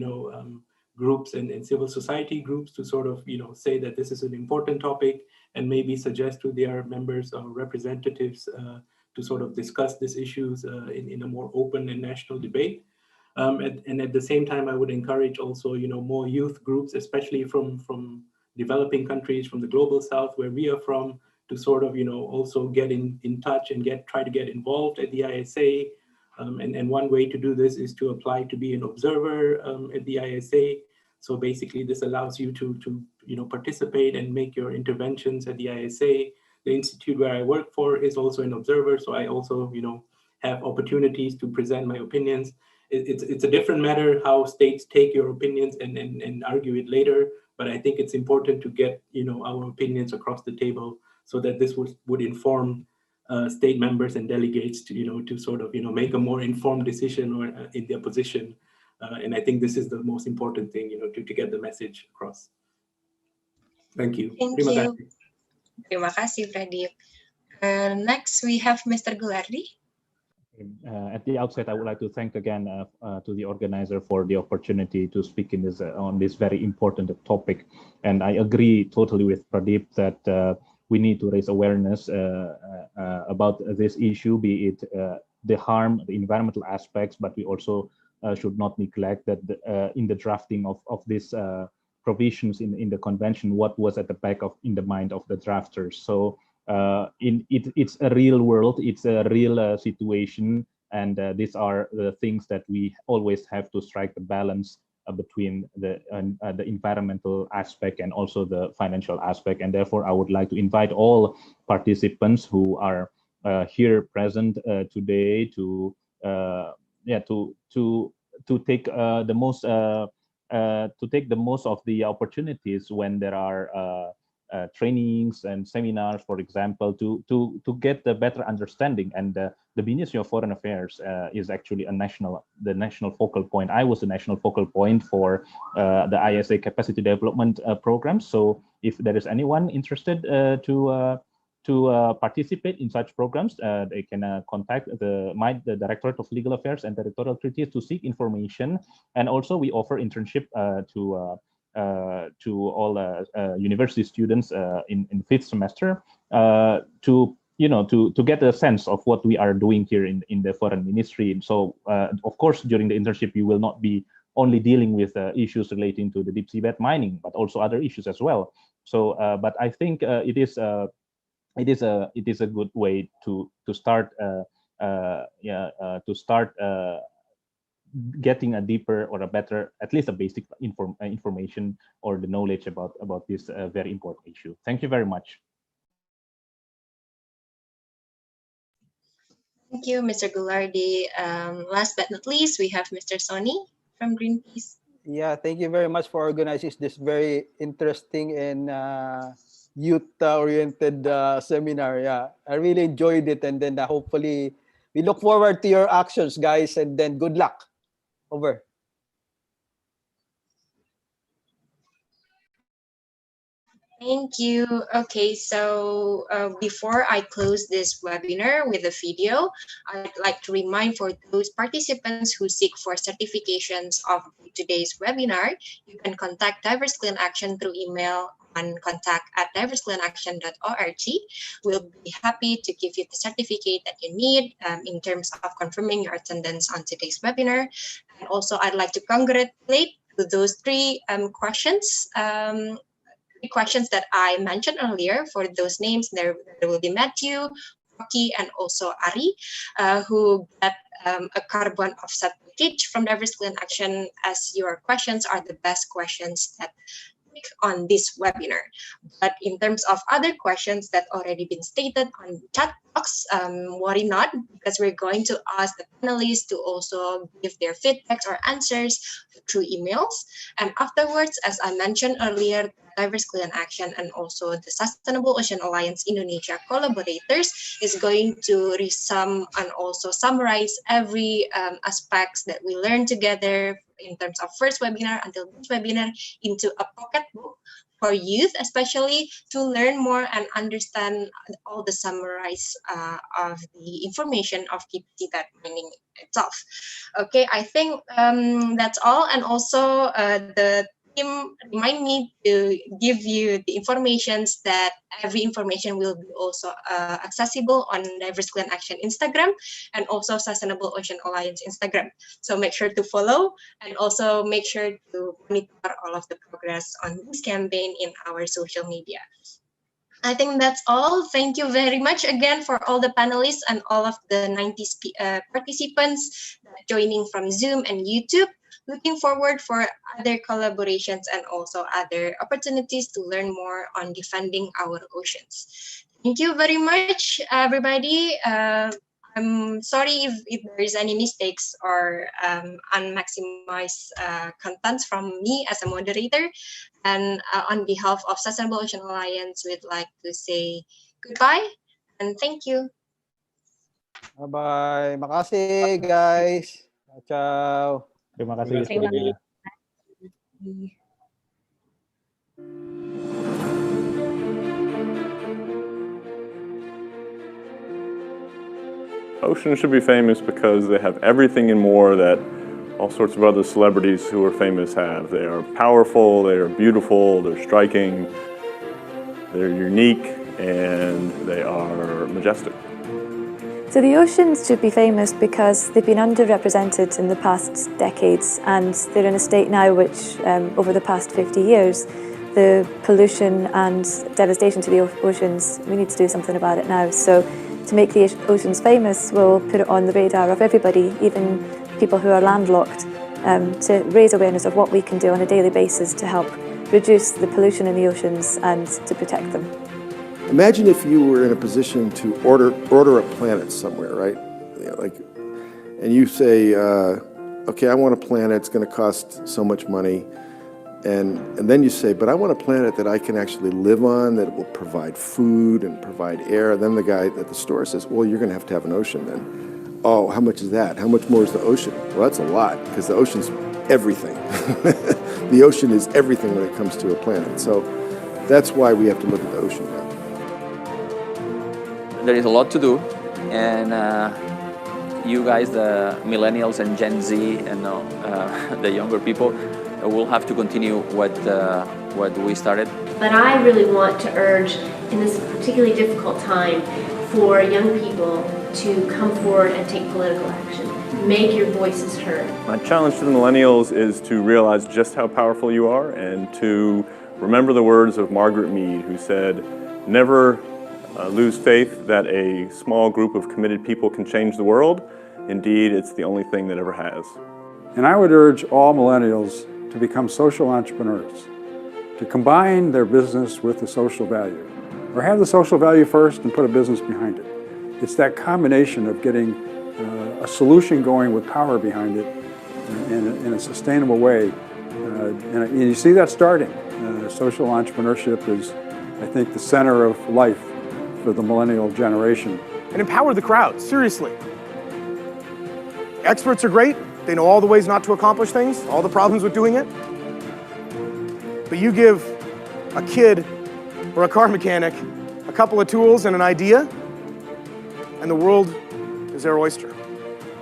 groups and civil society groups to sort of, say that this is an important topic and maybe suggest to their members or representatives to sort of discuss these issues in a more open and national debate. And at the same time, I would encourage also, more youth groups, especially from developing countries, from the global south, where we are from, to sort of, also get in touch and try to get involved at the ISA. And one way to do this is to apply to be an observer at the ISA. So basically, this allows you to participate and make your interventions at the ISA. The institute where I work for is also an observer, so I also, have opportunities to present my opinions. It's a different matter how states take your opinions and argue it later, but I think it's important to get our opinions across the table so that this would inform state members and delegates to sort of make a more informed decision or in their position. And I think this is the most important thing to get the message across. Thank you. Thank you. Terima kasih, Pradeep. Next, we have Mr. Gulardi. At the outset, I would like to thank again to the organizer for the opportunity to speak in on this very important topic. And I agree totally with Pradeep that we need to raise awareness about this issue, be it the harm, the environmental aspects, but we also should not neglect that in the drafting of these provisions in the convention, what was at the back in the mind of the drafters. So it's a real world, it's a real situation, and these are the things that we always have to strike the balance between the environmental aspect and also the financial aspect. And therefore, I would like to invite all participants who are here present today to take the most of the opportunities when there are trainings and seminars, for example, to get the better understanding. And the Ministry of Foreign Affairs is actually the national focal point. I was the national focal point for the ISA capacity development program. So if there is anyone interested to participate in such programs, they can contact the Directorate of Legal Affairs and Territorial Treaties to seek information. And also we offer internship to to all university students in 5th semester to to get a sense of what we are doing here in the foreign ministry. So of course, during the internship, you will not be only dealing with issues relating to the deep seabed mining, but also other issues as well. So, but I think it is a good way to start getting a deeper or a better, at least a basic information or the knowledge about this very important issue. Thank you very much. Thank you, Mr. Goulardi. Last but not least, we have Mr. Sonny from Greenpeace. Yeah, thank you very much for organizing this very interesting and youth-oriented seminar. Yeah, I really enjoyed it, and then hopefully we look forward to your actions, guys, and then good luck. Over. Thank you. Okay, so before I close this webinar with a video, I'd like to remind for those participants who seek for certifications of today's webinar, you can contact Diverse Clean Action through email on contact@diversecleanaction.org. We'll be happy to give you the certificate that you need in terms of confirming your attendance on today's webinar. And also, I'd like to congratulate to those three questions that I mentioned earlier. For those names, there will be Matthew, Rocky, and also Ari, who got a carbon offset package from Diverse Clean Action, as your questions are the best questions that on this webinar. But in terms of other questions that already been stated on chat box, worry not, because we're going to ask the panelists to also give their feedbacks or answers through emails. And afterwards, as I mentioned earlier, Diverse Clean Action and also the Sustainable Ocean Alliance Indonesia collaborators is going to resum and also summarize every aspects that we learned together in terms of first webinar until this webinar into a pocket book for youth, especially to learn more and understand all the summarize of the information of deep seabed mining itself. Okay, I think that's all. And also the team remind me to give you the informations that every information will be also accessible on Diverse Clean Action Instagram and also Sustainable Ocean Alliance Instagram. So make sure to follow and also make sure to monitor all of the progress on this campaign in our social media. I think that's all. Thank you very much again for all the panelists and all of the 90 participants joining from Zoom and YouTube. Looking forward for other collaborations and also other opportunities to learn more on defending our oceans. Thank you very much, everybody. I'm sorry if there is any mistakes or unmaximized contents from me as a moderator. And on behalf of Sustainable Ocean Alliance, we'd like to say goodbye and thank you. Bye-bye. Makasih, guys. Ciao. Terima kasih semuanya. Oceans should be famous because they have everything and more that all sorts of other celebrities who are famous have. They are powerful, they are beautiful, they're striking, they're unique, and they are majestic. So the oceans should be famous because they've been underrepresented in the past decades, and they're in a state now which, over the past 50 years, the pollution and devastation to the oceans, we need to do something about it now. So to make the oceans famous, we'll put it on the radar of everybody, even people who are landlocked, to raise awareness of what we can do on a daily basis to help reduce the pollution in the oceans and to protect them. Imagine if you were in a position to order a planet somewhere, right? You know, like, and you say, okay, I want a planet, it's going to cost so much money. And then you say, but I want a planet that I can actually live on, that will provide food and provide air. Then the guy at the store says, well, you're going to have an ocean then. Oh, how much is that? How much more is the ocean? Well, that's a lot, because the ocean's everything. The ocean is everything when it comes to a planet. So that's why we have to look at the ocean now. There is a lot to do, and you guys, the millennials and Gen Z and the younger people, we'll have to continue what we started. But I really want to urge, in this particularly difficult time, for young people to come forward and take political action. Make your voices heard. My challenge to the millennials is to realize just how powerful you are and to remember the words of Margaret Mead, who said, "Never lose faith that a small group of committed people can change the world. Indeed, it's the only thing that ever has." And I would urge all millennials to become social entrepreneurs, to combine their business with the social value, or have the social value first and put a business behind it. It's that combination of getting a solution going with power behind it in a sustainable way. And you see that starting. Social entrepreneurship is, I think, the center of life for the millennial generation. And empower the crowd, seriously. Experts are great. They know all the ways not to accomplish things, all the problems with doing it. But you give a kid or a car mechanic a couple of tools and an idea, and the world is their oyster.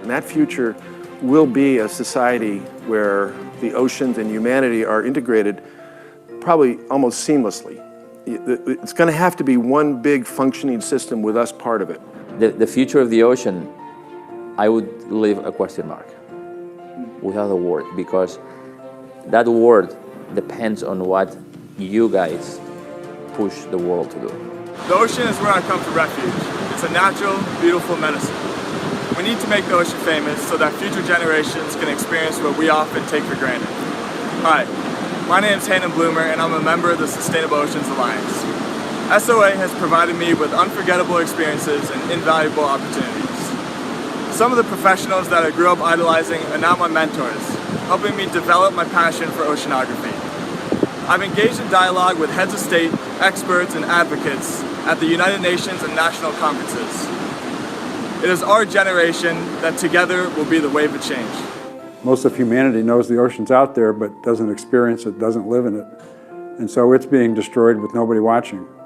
And that future will be a society where the oceans and humanity are integrated probably almost seamlessly. It's going to have to be one big functioning system with us part of it. The future of the ocean, I would leave a question mark without a word, because that word depends on what you guys push the world to do. The ocean is where I come for refuge. It's a natural, beautiful medicine. We need to make the ocean famous so that future generations can experience what we often take for granted. Hi, my name is Hayden Bloomer and I'm a member of the Sustainable Oceans Alliance. SOA has provided me with unforgettable experiences and invaluable opportunities. Some of the professionals that I grew up idolizing are now my mentors, helping me develop my passion for oceanography. I've engaged in dialogue with heads of state, experts, and advocates at the United Nations and national conferences. It is our generation that together will be the wave of change. Most of humanity knows the ocean's out there, but doesn't experience it, doesn't live in it. And so it's being destroyed with nobody watching.